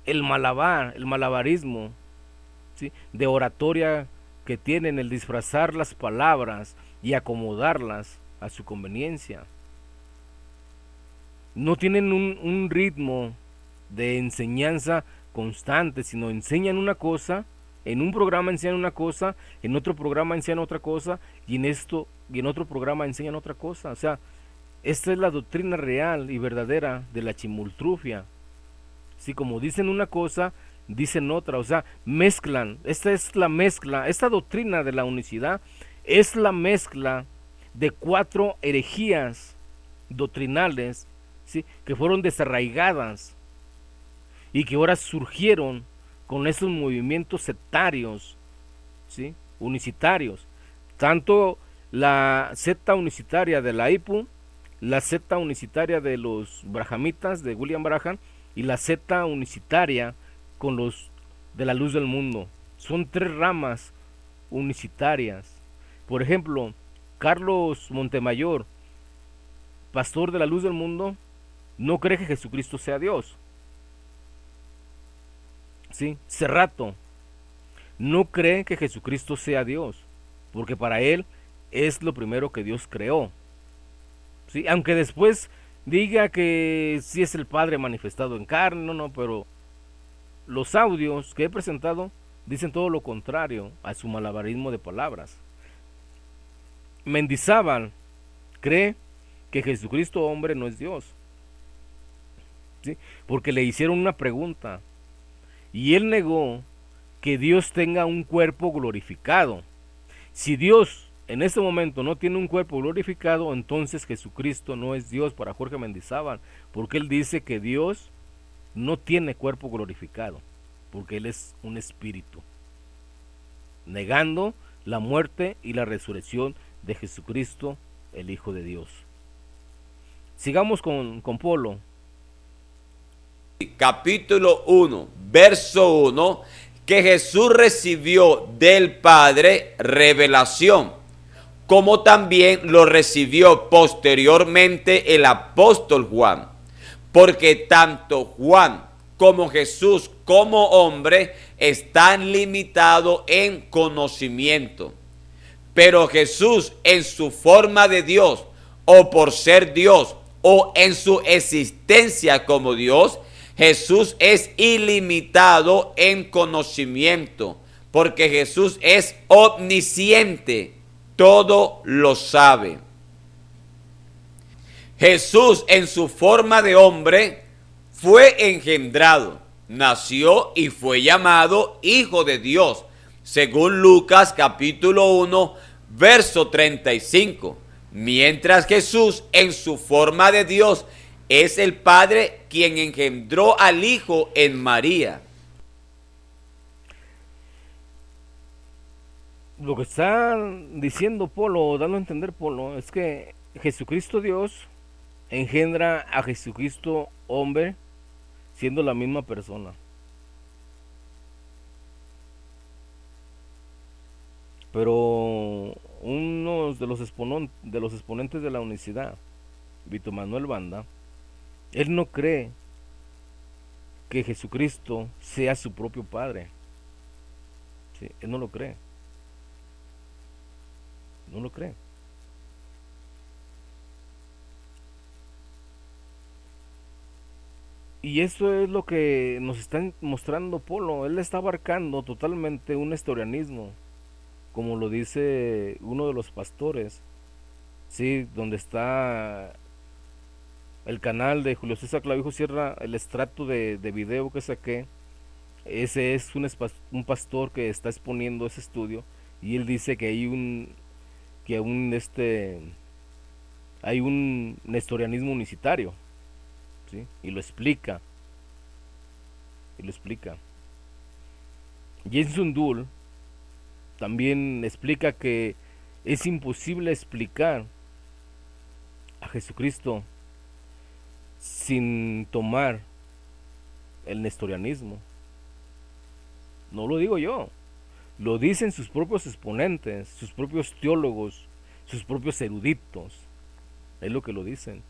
S1: el malabarismo, ¿sí?, de oratoria que tienen, el disfrazar las palabras y acomodarlas a su conveniencia. No tienen un ritmo de enseñanza constante, sino enseñan una cosa, en un programa enseñan una cosa, en otro programa enseñan otra cosa, y en otro programa enseñan otra cosa. O sea, esta es la doctrina real y verdadera de la chimultrufia. Sí, como dicen una cosa, dicen otra, o sea, mezclan. Esta es la mezcla, esta doctrina de la unicidad es la mezcla de 4 herejías doctrinales, ¿sí?, que fueron desarraigadas y que ahora surgieron con esos movimientos sectarios, ¿sí?, unicitarios. Tanto la secta unicitaria de la IPU, la secta unicitaria de los brahamitas de William Branham y la secta unicitaria con los de la luz del mundo. Son 3 ramas unicitarias. Por ejemplo, Carlos Montemayor, pastor de la luz del mundo, no cree que Jesucristo sea Dios. ¿Sí? Cerrato no cree que Jesucristo sea Dios, porque para él es lo primero que Dios creó. ¿Sí? Aunque después diga que sí es el Padre manifestado en carne, no, pero los audios que he presentado dicen todo lo contrario a su malabarismo de palabras. Mendizábal cree que Jesucristo hombre no es Dios, ¿sí?, porque le hicieron una pregunta y él negó que Dios tenga un cuerpo glorificado. Si Dios en este momento no tiene un cuerpo glorificado, entonces Jesucristo no es Dios para Jorge Mendizábal, porque él dice que Dios no tiene cuerpo glorificado, porque él es un espíritu, negando la muerte y la resurrección de Jesucristo, el Hijo de Dios. Sigamos con Polo.
S2: Capítulo 1, verso 1, que Jesús recibió del Padre revelación, como también lo recibió posteriormente el apóstol Juan, porque tanto Juan como Jesús como hombre están limitados en conocimiento, pero Jesús en su forma de Dios, o por ser Dios, o en su existencia como Dios, Jesús es ilimitado en conocimiento, porque Jesús es omnisciente, todo lo sabe. Jesús en su forma de hombre fue engendrado, nació y fue llamado Hijo de Dios, según Lucas capítulo 1, verso 35. Mientras Jesús en su forma de Dios es el Padre quien engendró al Hijo en María.
S1: Lo que está diciendo Polo, dando a entender Polo, es que Jesucristo Dios engendra a Jesucristo hombre siendo la misma persona. Pero uno de los exponentes de la unicidad, Vito Manuel Banda, él no cree que Jesucristo sea su propio Padre. Sí, él no lo cree. No lo cree. Y eso es lo que nos está mostrando Polo. Él está abarcando totalmente un nestorianismo, como lo dice uno de los pastores, sí, donde está el canal de Julio César Clavijo Sierra, el extracto de video que saqué. Ese es un pastor que está exponiendo ese estudio, y él dice que hay un nestorianismo unicitario, ¿sí? Y lo explica. Jenson Dull también explica que es imposible explicar a Jesucristo sin tomar el nestorianismo. No lo digo yo, lo dicen sus propios exponentes, sus propios teólogos, sus propios eruditos. Es lo que lo dicen.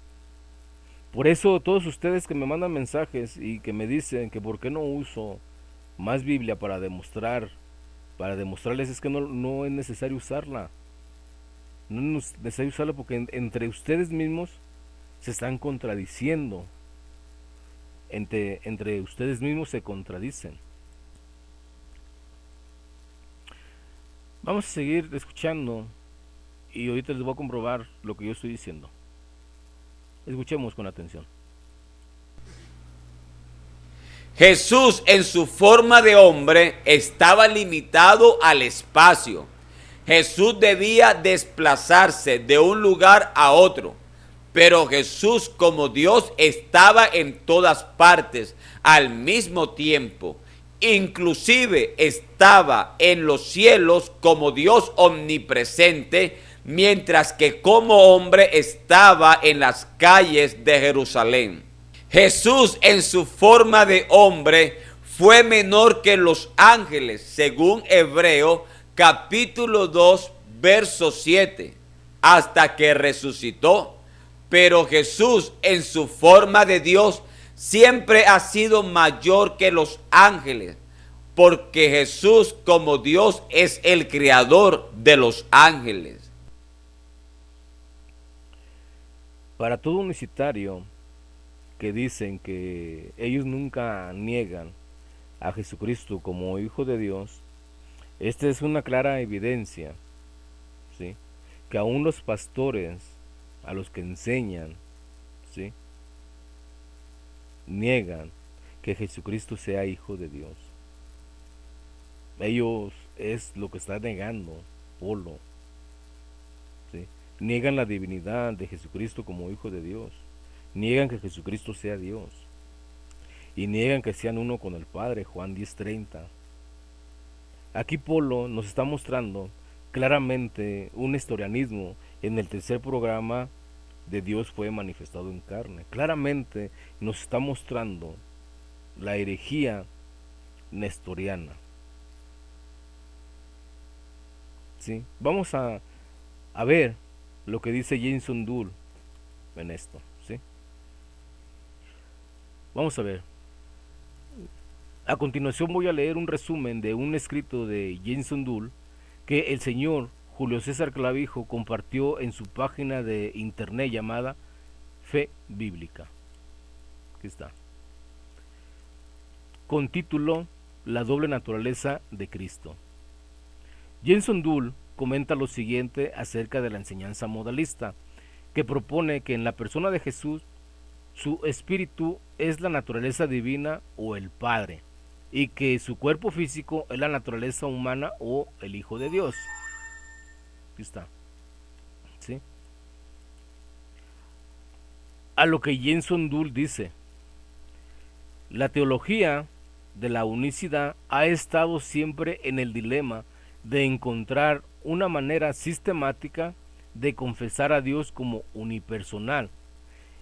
S1: Por eso todos ustedes que me mandan mensajes y que me dicen que por qué no uso más Biblia para demostrarles, es que no es necesario usarla. No es necesario usarla porque entre ustedes mismos se están contradiciendo. Entre ustedes mismos se contradicen. Vamos a seguir escuchando y ahorita les voy a comprobar lo que yo estoy diciendo. Escuchemos con atención.
S2: Jesús en su forma de hombre estaba limitado al espacio. Jesús debía desplazarse de un lugar a otro, pero Jesús como Dios estaba en todas partes al mismo tiempo. Inclusive estaba en los cielos como Dios omnipresente, mientras que como hombre estaba en las calles de Jerusalén. Jesús en su forma de hombre fue menor que los ángeles, según Hebreo capítulo 2, verso 7, hasta que resucitó. Pero Jesús en su forma de Dios siempre ha sido mayor que los ángeles, porque Jesús como Dios es el creador de los ángeles.
S1: Para todo unicitario que dicen que ellos nunca niegan a Jesucristo como Hijo de Dios, esta es una clara evidencia, ¿sí? Que aún los pastores a los que enseñan, ¿sí?, niegan que Jesucristo sea Hijo de Dios. Ellos es lo que están negando Polo, ¿sí? Niegan la divinidad de Jesucristo como Hijo de Dios, niegan que Jesucristo sea Dios, y niegan que sean uno con el Padre, Juan 10:30. Aquí Polo nos está mostrando claramente un nestorianismo en el tercer programa de Dios fue manifestado en carne. Claramente nos está mostrando la herejía nestoriana. ¿Sí? Vamos a ver lo que dice Jenson Dull en esto, ¿sí? Vamos a ver. A continuación voy a leer un resumen de un escrito de Jenson Dull que el señor Julio César Clavijo compartió en su página de internet llamada Fe Bíblica. Aquí está. Con título La doble naturaleza de Cristo. Jenson Dull comenta lo siguiente acerca de la enseñanza modalista, que propone que en la persona de Jesús su espíritu es la naturaleza divina o el Padre, y que su cuerpo físico es la naturaleza humana o el Hijo de Dios. Aquí está, ¿sí? A lo que Jenson Dull dice: la teología de la unicidad ha estado siempre en el dilema de encontrar una manera sistemática de confesar a Dios como unipersonal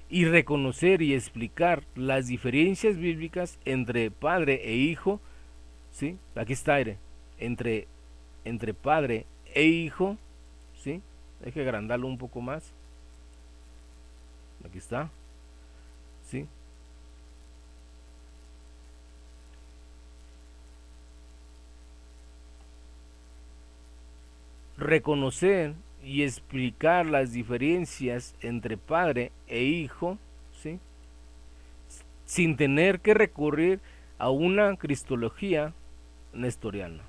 S1: y reconocer y explicar las diferencias bíblicas entre Padre e Hijo, ¿sí? Aquí está, entre Padre e Hijo, ¿sí? Hay que agrandarlo un poco más. Aquí está, ¿sí? Reconocer y explicar las diferencias entre Padre e Hijo, ¿sí? Sin tener que recurrir a una cristología nestoriana.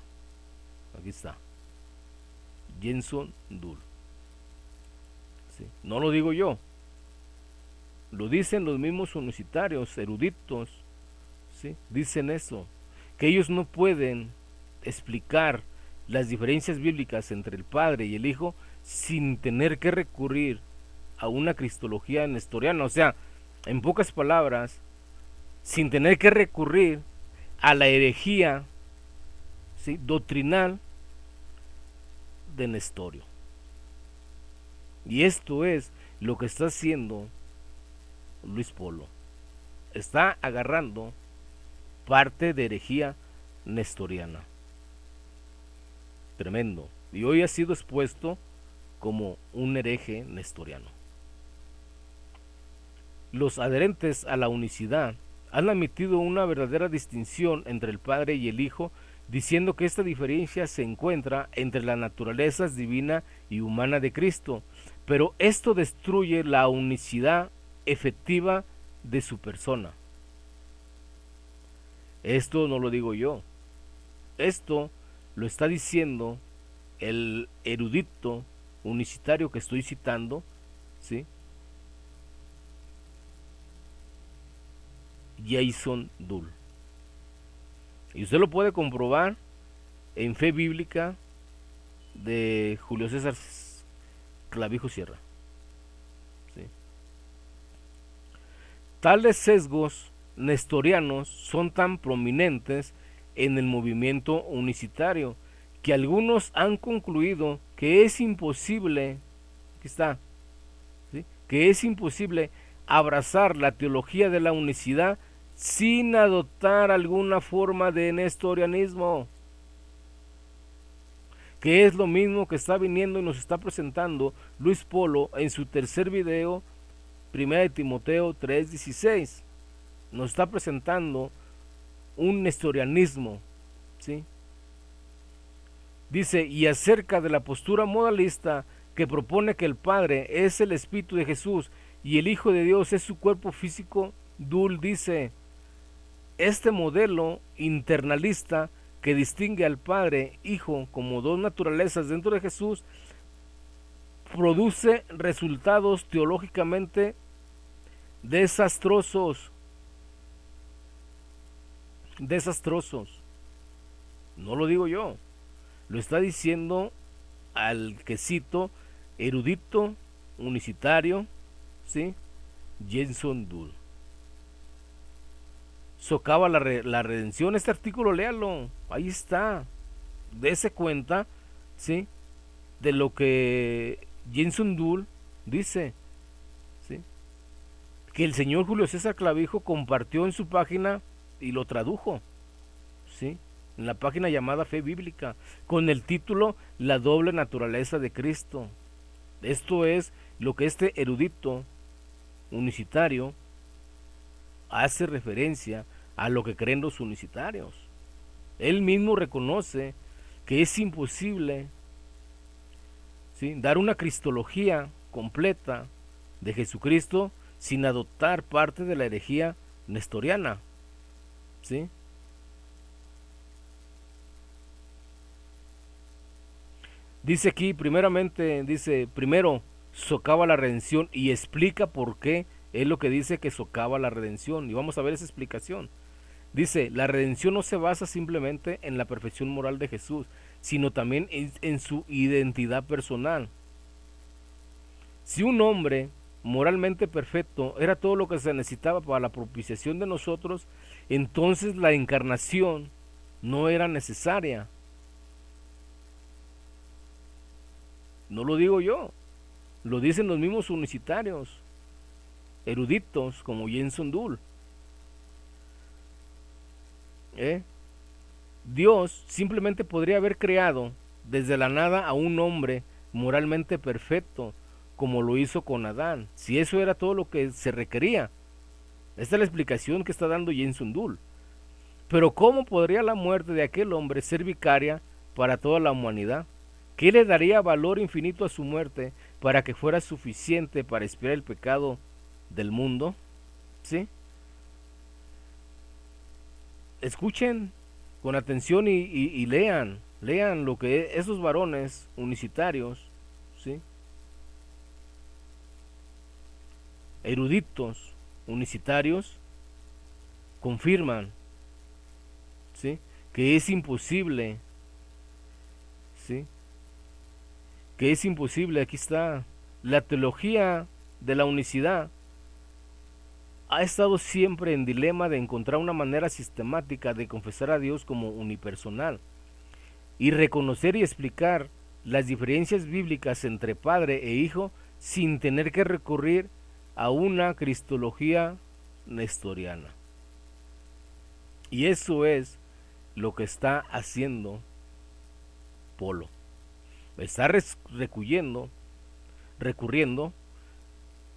S1: Aquí está, Jenson Dull, ¿sí? No lo digo yo, lo dicen los mismos unicitarios eruditos, ¿sí? Dicen eso, que ellos no pueden explicar las diferencias bíblicas entre el Padre y el Hijo sin tener que recurrir a una cristología nestoriana, o sea, en pocas palabras, sin tener que recurrir a la herejía, ¿sí?, doctrinal de Nestorio. Y esto es lo que está haciendo Luis Polo. Está agarrando parte de herejía nestoriana. Tremendo. Y hoy ha sido expuesto como un hereje nestoriano. Los adherentes a la unicidad han admitido una verdadera distinción entre el Padre y el Hijo, diciendo que esta diferencia se encuentra entre las naturalezas divina y humana de Cristo, pero esto destruye la unicidad efectiva de su persona. Esto no lo digo yo, esto lo está diciendo el erudito unicitario que estoy citando, ¿sí?, Jenson Dull. Y usted lo puede comprobar en Fe Bíblica de Julio César Clavijo Sierra, ¿sí? Tales sesgos nestorianos son tan prominentes en el movimiento unicitario que algunos han concluido que es imposible, aquí está, ¿sí?, que es imposible abrazar la teología de la unicidad sin adoptar alguna forma de nestorianismo, que es lo mismo que está viniendo y nos está presentando Luis Polo en su tercer video, 1 Timoteo 3:16. Nos está presentando un nestorianismo, ¿sí? Dice, y acerca de la postura modalista que propone que el Padre es el Espíritu de Jesús y el Hijo de Dios es su cuerpo físico, Dull dice, este modelo internalista que distingue al Padre, Hijo como dos naturalezas dentro de Jesús, produce resultados teológicamente desastrosos. No lo digo yo, lo está diciendo al que cito, erudito unicitario, ¿sí?, Jenson Dull. Socava la redención. Este artículo léalo, ahí está, dése cuenta, ¿sí?, de lo que Jenson Dull dice, ¿sí?, que el señor Julio César Clavijo compartió en su página y lo tradujo, ¿sí?, en la página llamada Fe Bíblica, con el título La doble naturaleza de Cristo. Esto es lo que este erudito unicitario hace referencia a lo que creen los unicitarios. Él mismo reconoce que es imposible, ¿sí?, dar una cristología completa de Jesucristo sin adoptar parte de la herejía nestoriana, ¿sí? Dice aquí, primero socava la redención y explica por qué es lo que dice que socava la redención. Y vamos a ver esa explicación. Dice, la redención no se basa simplemente en la perfección moral de Jesús, sino también en su identidad personal. Si un hombre moralmente perfecto era todo lo que se necesitaba para la propiciación de nosotros, entonces la encarnación no era necesaria. No lo digo yo, lo dicen los mismos unicitarios, eruditos como Jenson Dull. Dios simplemente podría haber creado desde la nada a un hombre moralmente perfecto, como lo hizo con Adán, si eso era todo lo que se requería. Esta es la explicación que está dando Jenson Dull. Pero ¿cómo podría la muerte de aquel hombre ser vicaria para toda la humanidad? ¿Qué le daría valor infinito a su muerte para que fuera suficiente para expiar el pecado del mundo? ¿Sí? Escuchen con atención y lean lo que esos varones unicitarios, ¿sí?, eruditos unicitarios, confirman, ¿sí?, que es imposible, ¿sí?, que es imposible. Aquí está, la teología de la unicidad ha estado siempre en dilema de encontrar una manera sistemática de confesar a Dios como unipersonal y reconocer y explicar las diferencias bíblicas entre Padre e Hijo sin tener que recurrir a una cristología nestoriana. Y eso es lo que está haciendo Polo. Está recurriendo,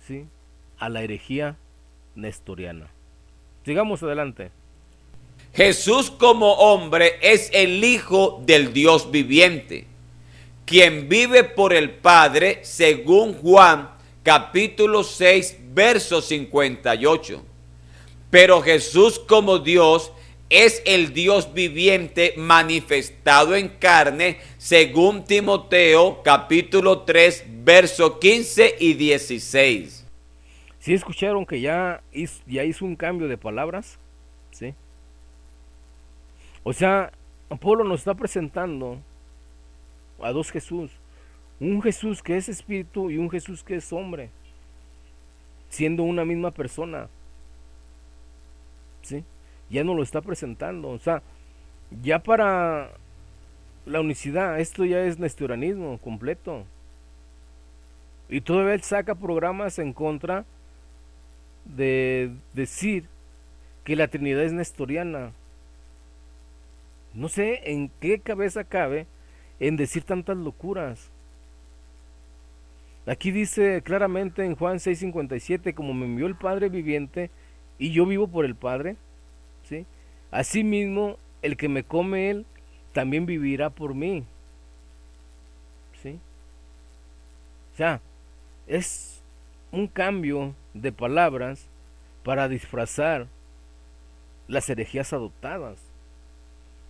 S1: ¿sí?, a la herejía nestoriana. Sigamos adelante.
S2: Jesús como hombre es el Hijo del Dios viviente, quien vive por el Padre, según Juan capítulo 6, verso 58. Pero Jesús como Dios es el Dios viviente manifestado en carne, según Timoteo capítulo 3, verso 15 y 16.
S1: ¿Sí escucharon que ya hizo un cambio de palabras? ¿Sí? O sea, Pablo nos está presentando a dos Jesús. Un Jesús que es espíritu y un Jesús que es hombre, siendo una misma persona. ¿Sí? Ya nos lo está presentando. O sea, ya para la unicidad, esto ya es nestorianismo completo. Y todavía él saca programas en contra de decir que la Trinidad es nestoriana. No sé en qué cabeza cabe en decir tantas locuras. Aquí dice claramente en Juan 6:57, como me envió el Padre viviente y yo vivo por el Padre, ¿sí?, asimismo el que me come él también vivirá por mí. ¿Sí? O sea, es un cambio de palabras para disfrazar las herejías adoptadas.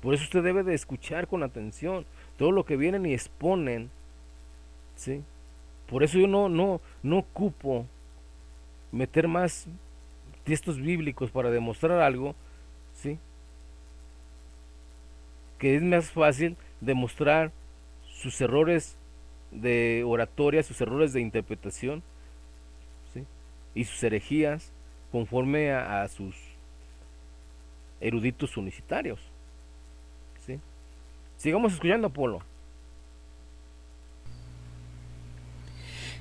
S1: Por eso usted debe de escuchar con atención todo lo que vienen y exponen, ¿sí? Por eso yo no ocupo meter más textos bíblicos para demostrar algo, ¿sí?, que es más fácil demostrar sus errores de oratoria, sus errores de interpretación, ¿sí?, y sus herejías conforme a sus eruditos unicitarios. ¿Sí? Sigamos escuchando, Polo.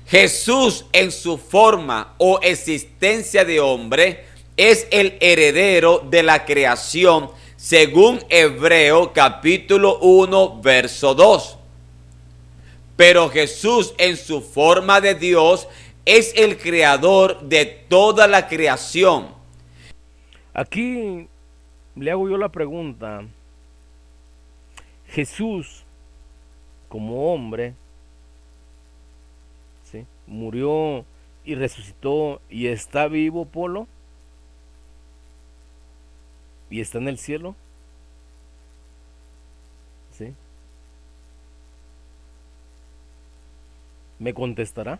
S2: Jesús en su forma o existencia de hombre es el heredero de la creación, según Hebreo capítulo 1, verso 2. Pero Jesús en su forma de Dios es el creador de toda la creación.
S1: Aquí le hago yo la pregunta. Jesús, como hombre, ¿sí?, murió y resucitó y está vivo, Polo, y está en el cielo, ¿sí? ¿Me contestará?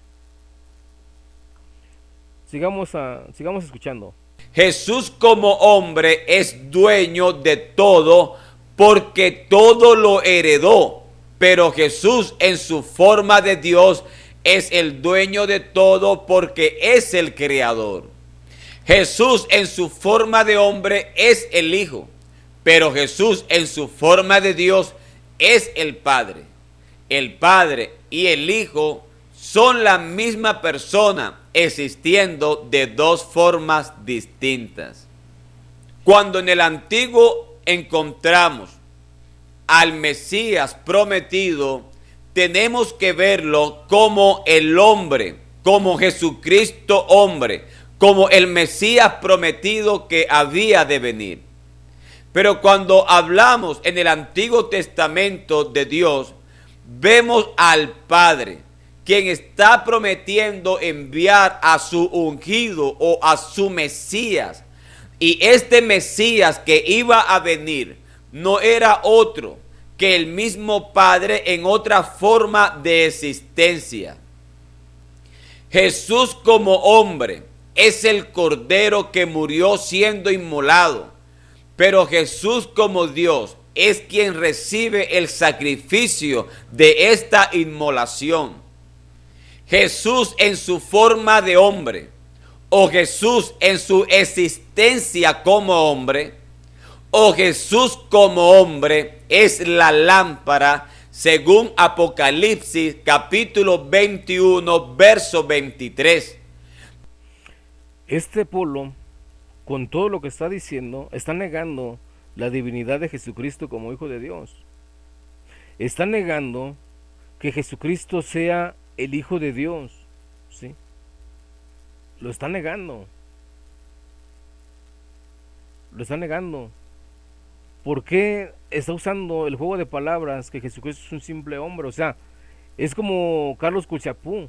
S1: Sigamos escuchando.
S2: Jesús como hombre es dueño de todo porque todo lo heredó, pero Jesús en su forma de Dios es el dueño de todo porque es el creador. Jesús en su forma de hombre es el Hijo, pero Jesús en su forma de Dios es el Padre. el Padre y el Hijo son la misma persona, existiendo de dos formas distintas. Cuando en el Antiguo encontramos al Mesías prometido, tenemos que verlo como el hombre, como Jesucristo hombre, como el Mesías prometido que había de venir. Pero cuando hablamos en el Antiguo Testamento de Dios, vemos al Padre, quien está prometiendo enviar a su ungido o a su Mesías. Y este Mesías que iba a venir no era otro que el mismo Padre en otra forma de existencia. Jesús como hombre es el Cordero que murió siendo inmolado, pero Jesús como Dios es quien recibe el sacrificio de esta inmolación. Jesús en su forma de hombre, o Jesús en su existencia como hombre, o Jesús como hombre es la lámpara, según Apocalipsis capítulo 21, verso 23.
S1: Este Polo, con todo lo que está diciendo, está negando la divinidad de Jesucristo como Hijo de Dios. Está negando que Jesucristo sea el Hijo de Dios, ¿sí? Lo está negando. Lo está negando. ¿Por qué está usando el juego de palabras que Jesucristo es un simple hombre? O sea, es como Carlos Cuchapú,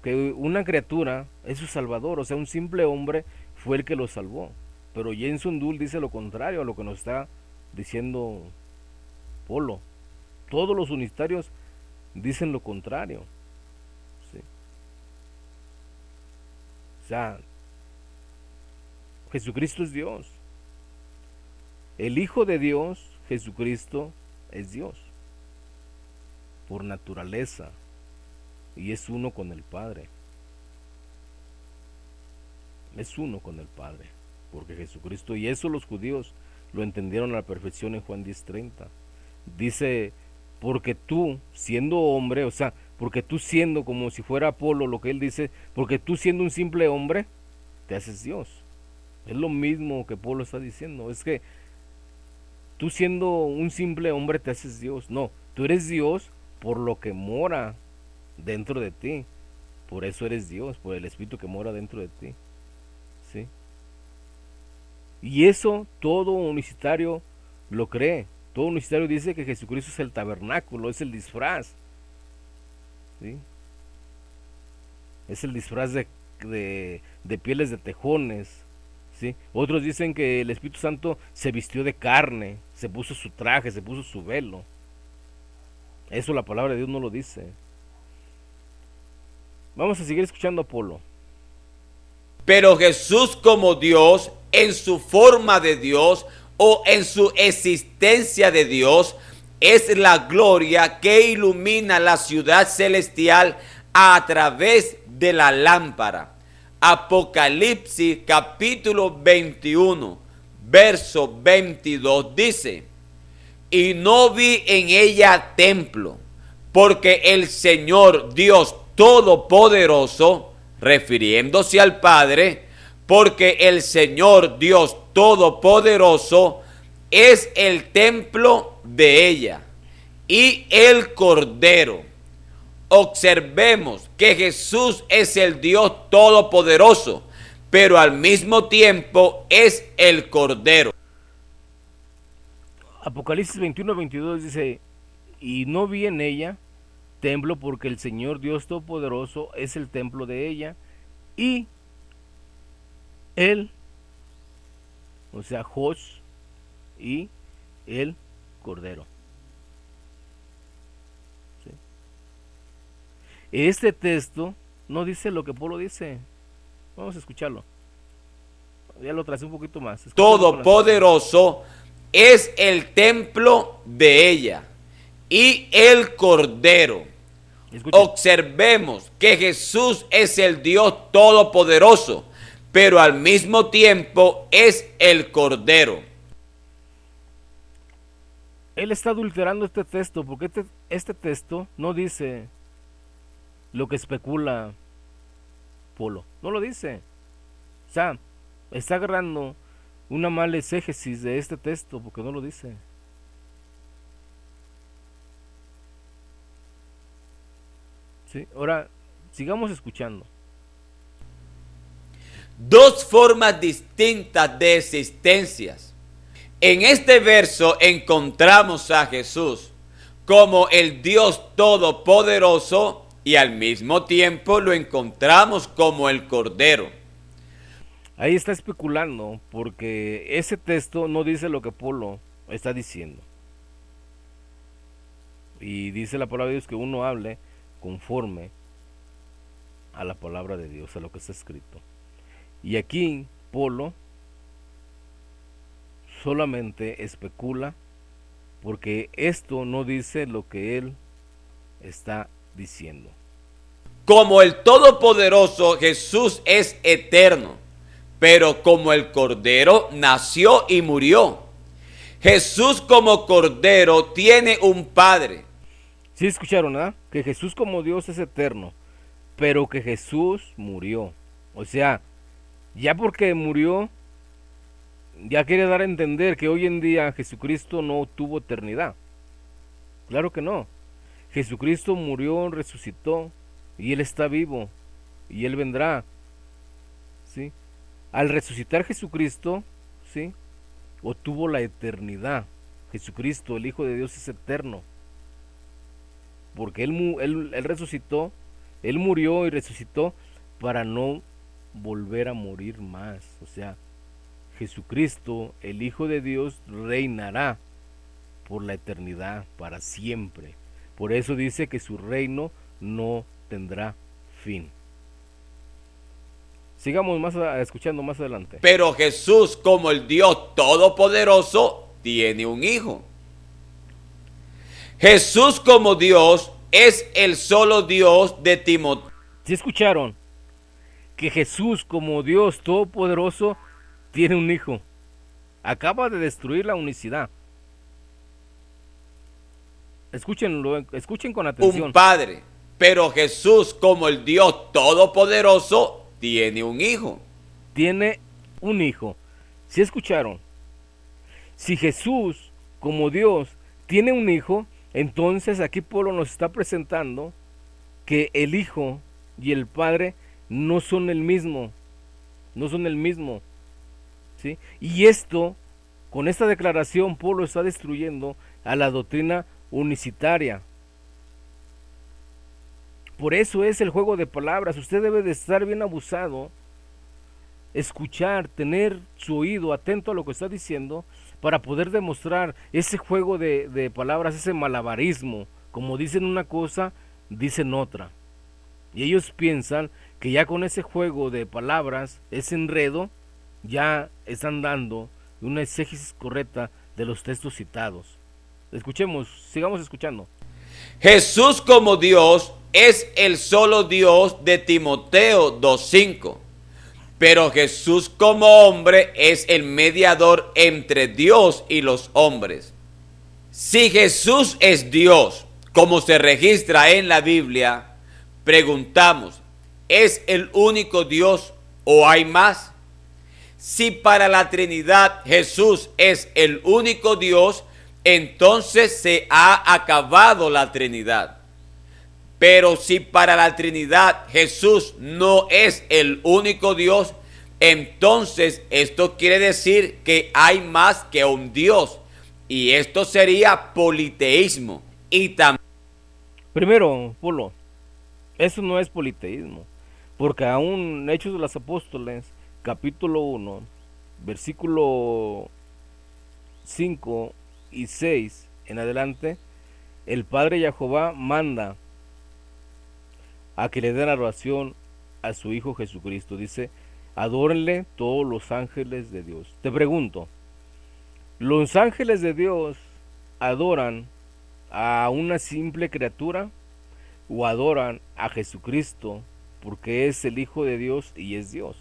S1: que una criatura es su salvador, o sea, un simple hombre fue el que lo salvó. Pero Jenson Dull dice lo contrario a lo que nos está diciendo Polo. Todos los unitarios dicen lo contrario. ¿Sí? O sea, Jesucristo es Dios. El Hijo de Dios, Jesucristo, es Dios por naturaleza y es uno con el Padre. Es uno con el Padre, porque Jesucristo, y eso los judíos lo entendieron a la perfección en Juan 10:30. Dice, porque tú siendo hombre, o sea, porque tú siendo como si fuera Apolo, lo que él dice, porque tú siendo un simple hombre, te haces Dios. Es lo mismo que Polo está diciendo, es que tú siendo un simple hombre te haces Dios. No, tú eres Dios por lo que mora dentro de ti. Por eso eres Dios, por el Espíritu que mora dentro de ti. ¿Sí? Y eso todo unicitario lo cree. Todo unicitario dice que Jesucristo es el tabernáculo, es el disfraz. ¿Sí? Es el disfraz de pieles de tejones. ¿Sí? Otros dicen que el Espíritu Santo se vistió de carne, se puso su traje, se puso su velo. Eso la palabra de Dios no lo dice. Vamos a seguir escuchando a Polo.
S2: Pero Jesús como Dios, en su forma de Dios o en su existencia de Dios, es la gloria que ilumina la ciudad celestial a través de la lámpara. Apocalipsis capítulo 21, verso 22 dice, y no vi en ella templo, porque el Señor Dios Todopoderoso, refiriéndose al Padre, porque el Señor Dios Todopoderoso es el templo de ella y el Cordero. Observemos que Jesús es el Dios Todopoderoso, pero al mismo tiempo es el Cordero.
S1: Apocalipsis 21-22 dice, y no vi en ella templo, porque el Señor Dios Todopoderoso es el templo de ella y él, o sea, Jos y el Cordero. ¿Sí? Este texto no dice lo que Polo dice. Vamos a escucharlo. Ya lo tracé un poquito más.
S2: Todopoderoso es el templo de ella y el Cordero.
S1: Escuchen.
S2: Observemos que Jesús es el Dios Todopoderoso, pero al mismo tiempo es el Cordero.
S1: Él está adulterando este texto porque este texto no dice lo que especula Polo, no lo dice. O sea, está agarrando una mala exégesis de este texto porque no lo dice. ¿Sí? Ahora, sigamos escuchando.
S2: Dos formas distintas de existencias. En este verso encontramos a Jesús como el Dios Todopoderoso y al mismo tiempo lo encontramos como el Cordero.
S1: Ahí está especulando porque ese texto no dice lo que Polo está diciendo. Y dice la palabra de Dios que uno hable conforme a la palabra de Dios, a lo que está escrito. Y aquí Polo solamente especula porque esto no dice lo que él está diciendo.
S2: Como el Todopoderoso, Jesús es eterno, pero como el Cordero nació y murió. Jesús como Cordero tiene un Padre.
S1: ¿Sí escucharon, verdad? Que Jesús como Dios es eterno, pero que Jesús murió. O sea, ya porque murió, ya quiere dar a entender que hoy en día Jesucristo no tuvo eternidad. Claro que no. Jesucristo murió, resucitó, y Él está vivo, y Él vendrá. ¿Sí? Al resucitar Jesucristo, ¿sí?, obtuvo la eternidad. Jesucristo, el Hijo de Dios, es eterno. Porque él resucitó, Él murió y resucitó para no volver a morir más. O sea, Jesucristo, el Hijo de Dios, reinará por la eternidad, para siempre. Por eso dice que su reino no tendrá fin. Sigamos escuchando más adelante.
S2: Pero Jesús, como el Dios Todopoderoso, tiene un hijo. Jesús como Dios es el solo Dios de Timoteo.
S1: ¿Sí escucharon? Que Jesús como Dios Todopoderoso tiene un hijo. Acaba de destruir la unicidad. Escúchenlo, escuchen con atención.
S2: Un padre. Pero Jesús como el Dios Todopoderoso tiene un hijo.
S1: Tiene un hijo. ¿Sí escucharon? Si Jesús como Dios tiene un hijo, entonces aquí Polo nos está presentando que el Hijo y el Padre no son el mismo. No son el mismo. ¿Sí? Y esto, con esta declaración, Polo está destruyendo a la doctrina unicitaria. Por eso es el juego de palabras. Usted debe de estar bien abusado, escuchar, tener su oído atento a lo que está diciendo, para poder demostrar ese juego de palabras, ese malabarismo. Como dicen una cosa, dicen otra. Y ellos piensan que ya con ese juego de palabras, ese enredo, ya están dando una exégesis correcta de los textos citados. Escuchemos, sigamos escuchando.
S2: Jesús como Dios es el solo Dios de Timoteo 2:5. Pero Jesús como hombre es el mediador entre Dios y los hombres. Si Jesús es Dios, como se registra en la Biblia, preguntamos, ¿es el único Dios o hay más? Si para la Trinidad Jesús es el único Dios, entonces se ha acabado la Trinidad. Pero si para la Trinidad Jesús no es el único Dios, entonces esto quiere decir que hay más que un Dios. Y esto sería politeísmo. Y también...
S1: Primero, Polo, eso no es politeísmo. Porque aún Hechos de los Apóstoles, capítulo 1, versículo 5 y 6 en adelante, el Padre Jehová manda a que le den adoración a su Hijo Jesucristo. Dice, adórenle todos los ángeles de Dios. Te pregunto, ¿los ángeles de Dios adoran a una simple criatura o adoran a Jesucristo porque es el Hijo de Dios y es Dios?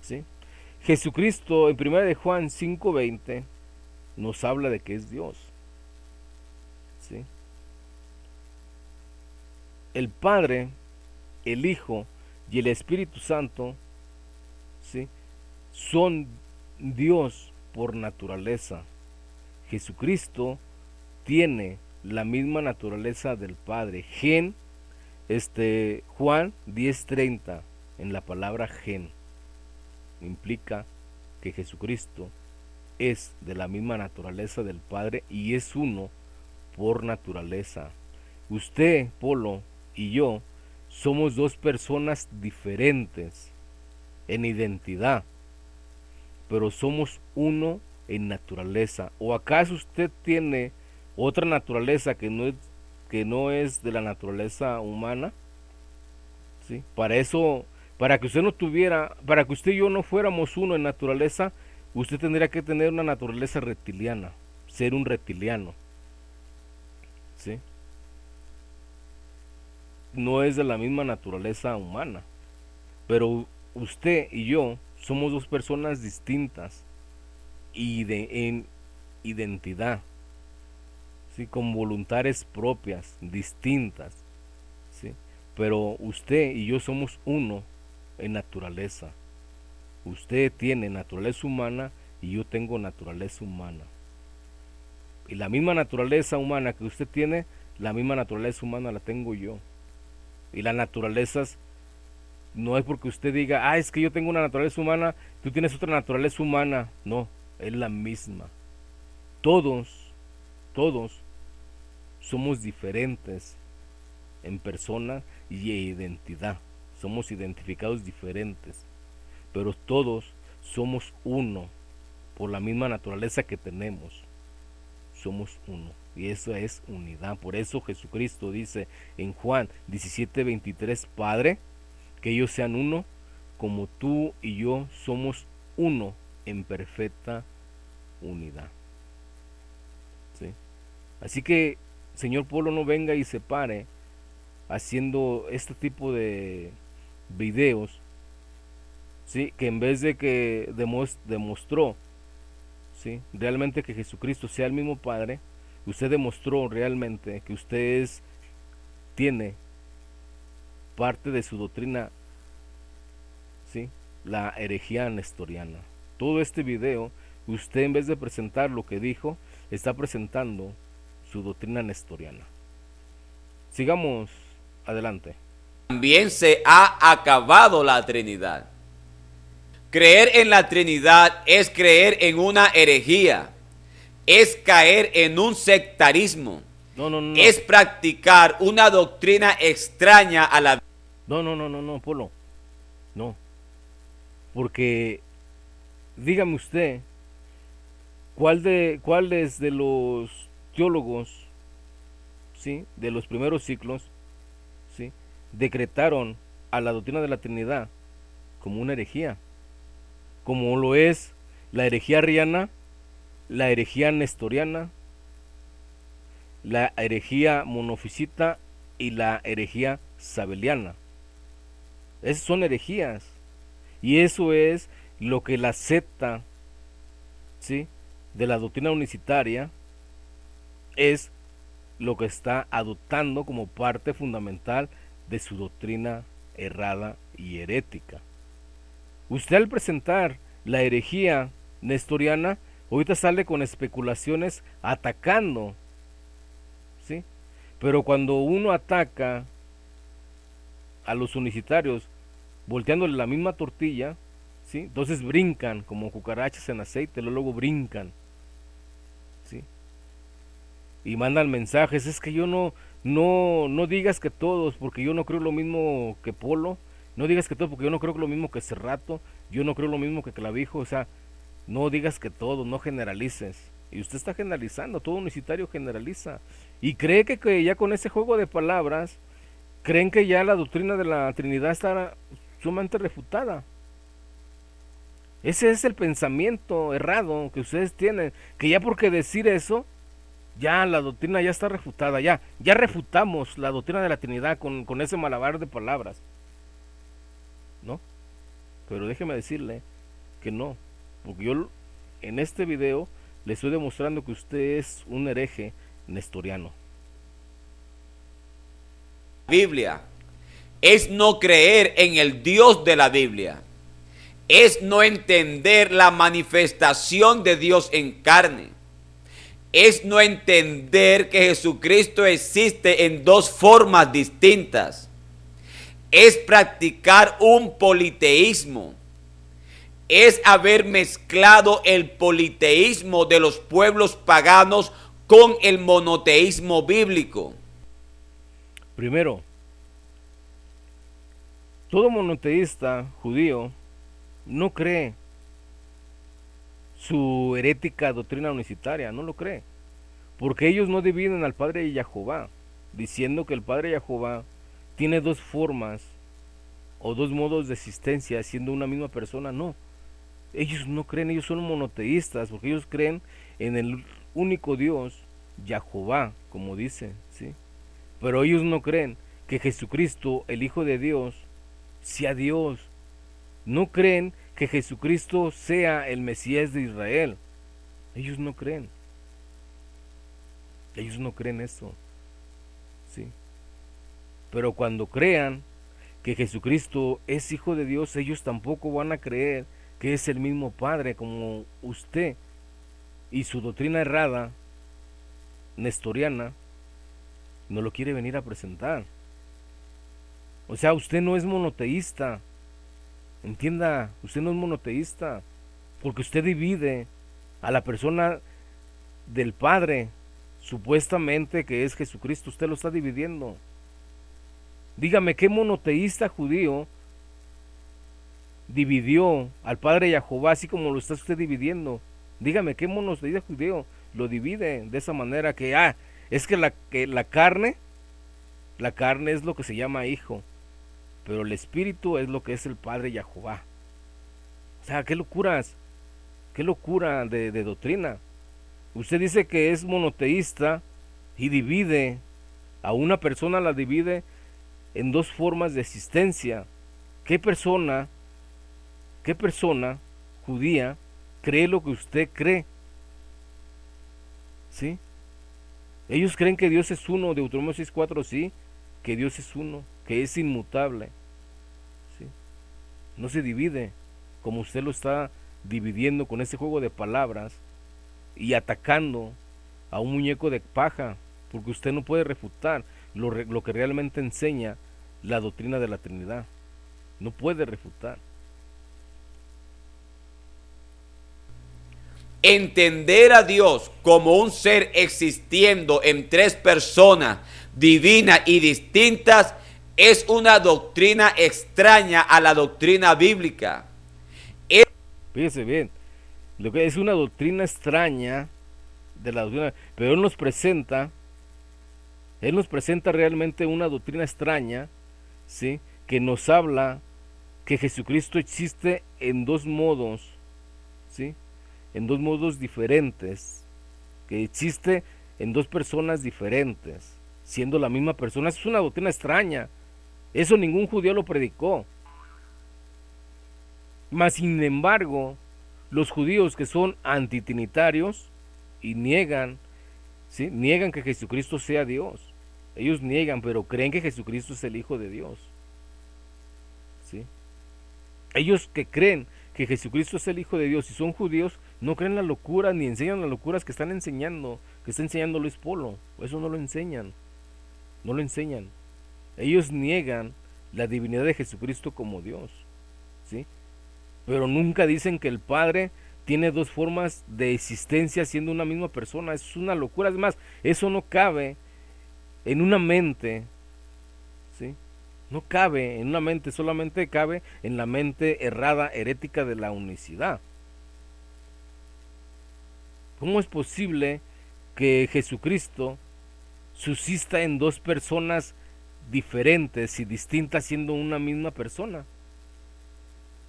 S1: ¿Sí? Jesucristo en 1 de Juan 5:20 nos habla de que es Dios. ¿sí? El Padre, el Hijo y el Espíritu Santo, ¿sí?, son Dios por naturaleza. Jesucristo tiene la misma naturaleza del Padre. Juan 10:30, en la palabra gen, implica que Jesucristo es de la misma naturaleza del Padre y es uno por naturaleza. Usted, Polo, y yo somos dos personas diferentes en identidad, pero somos uno en naturaleza. ¿O acaso usted tiene otra naturaleza que no es de la naturaleza humana? ¿Sí? Para que usted y yo no fuéramos uno en naturaleza, usted tendría que tener una naturaleza reptiliana, ser un reptiliano. ¿Sí? No es de la misma naturaleza humana, pero usted y yo somos dos personas distintas y en identidad, ¿sí?, con voluntades propias, distintas, ¿sí? Pero usted y yo somos uno en naturaleza. Usted tiene naturaleza humana y yo tengo naturaleza humana. Y la misma naturaleza humana que usted tiene, la misma naturaleza humana la tengo yo. Y las naturalezas no es porque usted diga, es que yo tengo una naturaleza humana, tú tienes otra naturaleza humana. No, es la misma. Todos somos diferentes en persona y identidad. Somos identificados diferentes, pero todos somos uno por la misma naturaleza que tenemos. Somos uno. Y eso es unidad. Por eso Jesucristo dice en Juan 17:23, Padre, que ellos sean uno, como tú y yo somos uno en perfecta unidad. ¿Sí? Así que, señor Polo, no venga y se pare haciendo este tipo de videos, ¿sí?, que en vez de que demostró, ¿sí?, realmente que Jesucristo sea el mismo Padre, usted demostró realmente que usted tiene parte de su doctrina, ¿sí?, la herejía nestoriana. Todo este video, usted en vez de presentar lo que dijo, está presentando su doctrina nestoriana. Sigamos adelante.
S2: También se ha acabado la Trinidad. Creer en la Trinidad es creer en una herejía, es caer en un sectarismo,
S1: No.
S2: es practicar una doctrina extraña a la...
S1: No, Polo. No. Porque, dígame usted, ¿cuáles de los teólogos, ¿sí?, de los primeros siglos, ¿sí?, decretaron a la doctrina de la Trinidad como una herejía? Como lo es la herejía arriana, la herejía nestoriana, la herejía monofisita y la herejía sabeliana. Esas son herejías. Y eso es lo que la secta, ¿sí?, de la doctrina unicitaria es lo que está adoptando como parte fundamental de su doctrina errada y herética. Usted, al presentar la herejía nestoriana, ahorita sale con especulaciones atacando, ¿sí? Pero cuando uno ataca a los unicitarios volteándole la misma tortilla, ¿sí?, entonces brincan como cucarachas en aceite, luego brincan, ¿sí?, y mandan mensajes. Es que yo no digas que todos, porque yo no creo lo mismo que Polo. No digas que todos, porque yo no creo lo mismo que Cerrato. Yo no creo lo mismo que Clavijo. O sea, no digas que todos, no generalices. Y usted está generalizando, todo unicitario generaliza. Y cree que ya con ese juego de palabras, creen que ya la doctrina de la Trinidad está sumamente refutada. Ese es el pensamiento errado que ustedes tienen, que ya porque decir eso, ya la doctrina ya está refutada, ya refutamos la doctrina de la Trinidad con ese malabar de palabras, ¿no? Pero déjeme decirle que no, porque yo en este video le estoy demostrando que usted es un hereje nestoriano.
S2: Biblia. Es no creer en el Dios de la Biblia. Es no entender la manifestación de Dios en carne. Es no entender que Jesucristo existe en dos formas distintas. Es practicar un politeísmo. Es haber mezclado el politeísmo de los pueblos paganos con el monoteísmo bíblico.
S1: Primero, todo monoteísta judío no cree su herética doctrina unicitaria, no lo cree, porque ellos no dividen al Padre de Jehová, diciendo que el Padre de Jehová tiene dos formas o dos modos de existencia siendo una misma persona. No, ellos no creen, ellos son monoteístas, porque ellos creen en el único Dios, Jehová, como dice, ¿sí? Pero ellos no creen que Jesucristo, el Hijo de Dios, sea Dios. No creen que Jesucristo sea el Mesías de Israel. Ellos no creen. Ellos no creen eso. ¿Sí? Pero cuando crean que Jesucristo es Hijo de Dios, ellos tampoco van a creer que es el mismo Padre como usted y su doctrina errada, nestoriana, no lo quiere venir a presentar. O sea, usted no es monoteísta. Entienda, usted no es monoteísta, porque usted divide a la persona del Padre, supuestamente que es Jesucristo, usted lo está dividiendo. Dígame, ¿qué monoteísta judío dividió al Padre Jehová así como lo está usted dividiendo? Dígame, ¿qué monoteísta judío lo divide de esa manera? Es que la carne es lo que se llama hijo, pero el espíritu es lo que es el Padre Jehová. O sea, qué locura de doctrina. Usted dice que es monoteísta y divide a una persona, la divide en dos formas de existencia. ¿Qué persona judía cree lo que usted cree? ¿Sí? Ellos creen que Dios es uno, Deuteronomio 6:4, sí, que Dios es uno, que es inmutable, ¿sí? No se divide como usted lo está dividiendo con ese juego de palabras y atacando a un muñeco de paja, porque usted no puede refutar lo que realmente enseña la doctrina de la Trinidad. No puede refutar.
S2: Entender a Dios como un ser existiendo en tres personas divinas y distintas es una doctrina extraña a la doctrina bíblica.
S1: Fíjese bien, lo que es una doctrina extraña de la doctrina, pero Él nos presenta realmente una doctrina extraña, ¿sí? Que nos habla que Jesucristo existe en dos modos, ¿sí? En dos modos diferentes, que existe en dos personas diferentes, siendo la misma persona. Es una doctrina extraña. Eso ningún judío lo predicó. Mas sin embargo, los judíos que son antitrinitarios y niegan, ¿sí? Niegan que Jesucristo sea Dios. Ellos niegan, pero creen que Jesucristo es el Hijo de Dios, ¿sí? Ellos que creen que Jesucristo es el Hijo de Dios y son judíos, no creen las locuras ni enseñan las locuras que está enseñando Luis Polo. Eso no lo enseñan. No lo enseñan. Ellos niegan la divinidad de Jesucristo como Dios, ¿sí? Pero nunca dicen que el Padre tiene dos formas de existencia siendo una misma persona. Es una locura. Es más, eso no cabe en una mente, ¿sí? No cabe en una mente, solamente cabe en la mente errada, herética de la unicidad. ¿Cómo es posible que Jesucristo subsista en dos personas diferentes y distintas siendo una misma persona?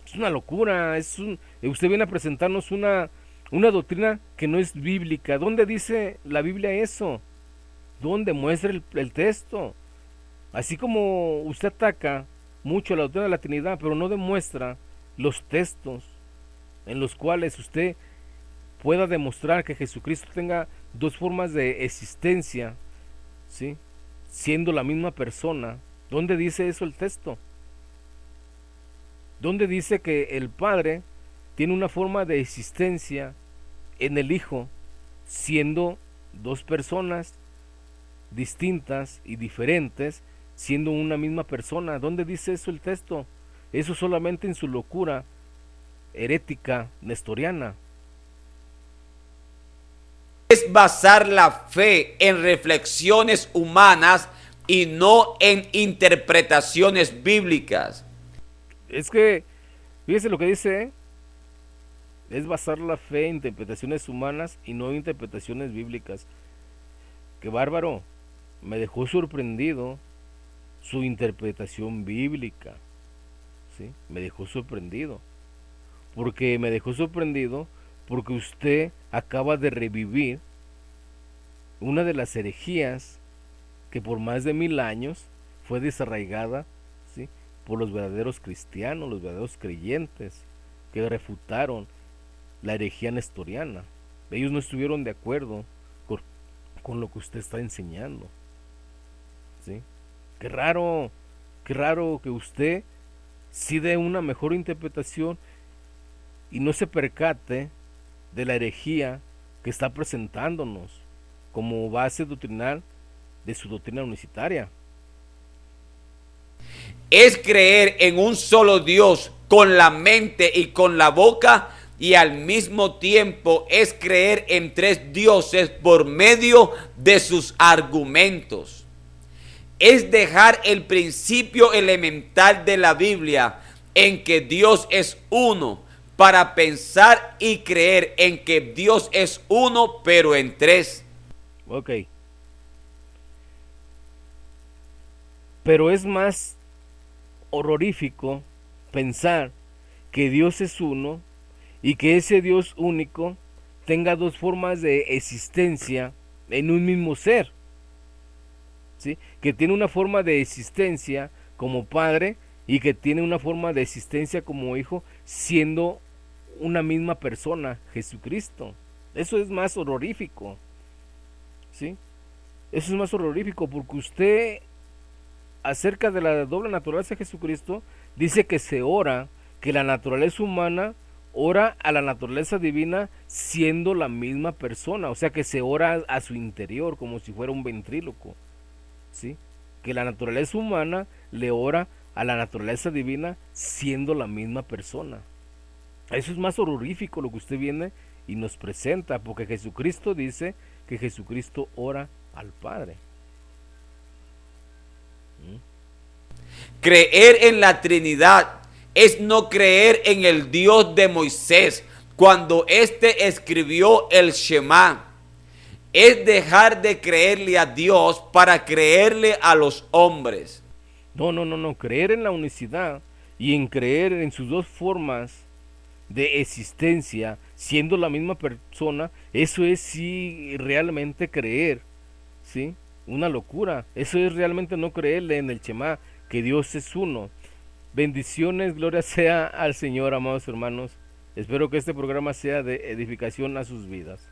S1: Es una locura. Usted viene a presentarnos una doctrina que no es bíblica. ¿Dónde dice la Biblia eso? ¿Dónde muestra el texto? Así como usted ataca mucho la doctrina de la Trinidad, pero no demuestra los textos en los cuales usted pueda demostrar que Jesucristo tenga dos formas de existencia, ¿sí? siendo la misma persona. ¿Dónde dice eso el texto? ¿Dónde dice que el Padre tiene una forma de existencia en el Hijo, siendo dos personas distintas y diferentes, siendo una misma persona? ¿Dónde dice eso el texto? Eso solamente en su locura herética nestoriana.
S2: Es basar la fe en reflexiones humanas y no en interpretaciones bíblicas.
S1: Es que, fíjese lo que dice, ¿eh? Es basar la fe en interpretaciones humanas y no en interpretaciones bíblicas. Qué bárbaro. Me dejó sorprendido su interpretación bíblica. ¿Sí? Me dejó sorprendido. Me dejó sorprendido porque usted acaba de revivir una de las herejías que por más de 1000 años fue desarraigada, ¿sí?, por los verdaderos cristianos, los verdaderos creyentes, que refutaron la herejía nestoriana. Ellos no estuvieron de acuerdo con lo que usted está enseñando, ¿sí? Qué raro que usted sí dé una mejor interpretación y no se percate de la herejía que está presentándonos como base doctrinal de su doctrina unicitaria.
S2: Es creer en un solo Dios con la mente y con la boca, y al mismo tiempo es creer en 3 dioses por medio de sus argumentos. Es dejar el principio elemental de la Biblia en que Dios es uno para pensar y creer en que Dios es uno pero en 3.
S1: Ok. Pero es más horrorífico pensar que Dios es uno y que ese Dios único tenga 2 formas de existencia en un mismo ser, ¿sí? Que tiene una forma de existencia como Padre y que tiene una forma de existencia como Hijo, siendo una misma persona, Jesucristo. Eso es más horrorífico, ¿sí? Eso es más horrorífico porque usted, acerca de la doble naturaleza de Jesucristo, dice que se ora, que la naturaleza humana ora a la naturaleza divina siendo la misma persona, o sea que se ora a su interior como si fuera un ventríloco, ¿sí? Que la naturaleza humana le ora a la naturaleza divina siendo la misma persona. Eso es más horrorífico lo que usted viene y nos presenta, porque Jesucristo dice que Jesucristo ora al Padre.
S2: Creer en la Trinidad es no creer en el Dios de Moisés cuando éste escribió el Shema. Es dejar de creerle a Dios para creerle a los hombres.
S1: No. Creer en la unicidad y en creer en sus 2 formas de existencia, siendo la misma persona, eso es sí realmente creer, ¿sí? Una locura. Eso es realmente no creerle en el Shema, que Dios es uno. Bendiciones, gloria sea al Señor, amados hermanos. Espero que este programa sea de edificación a sus vidas.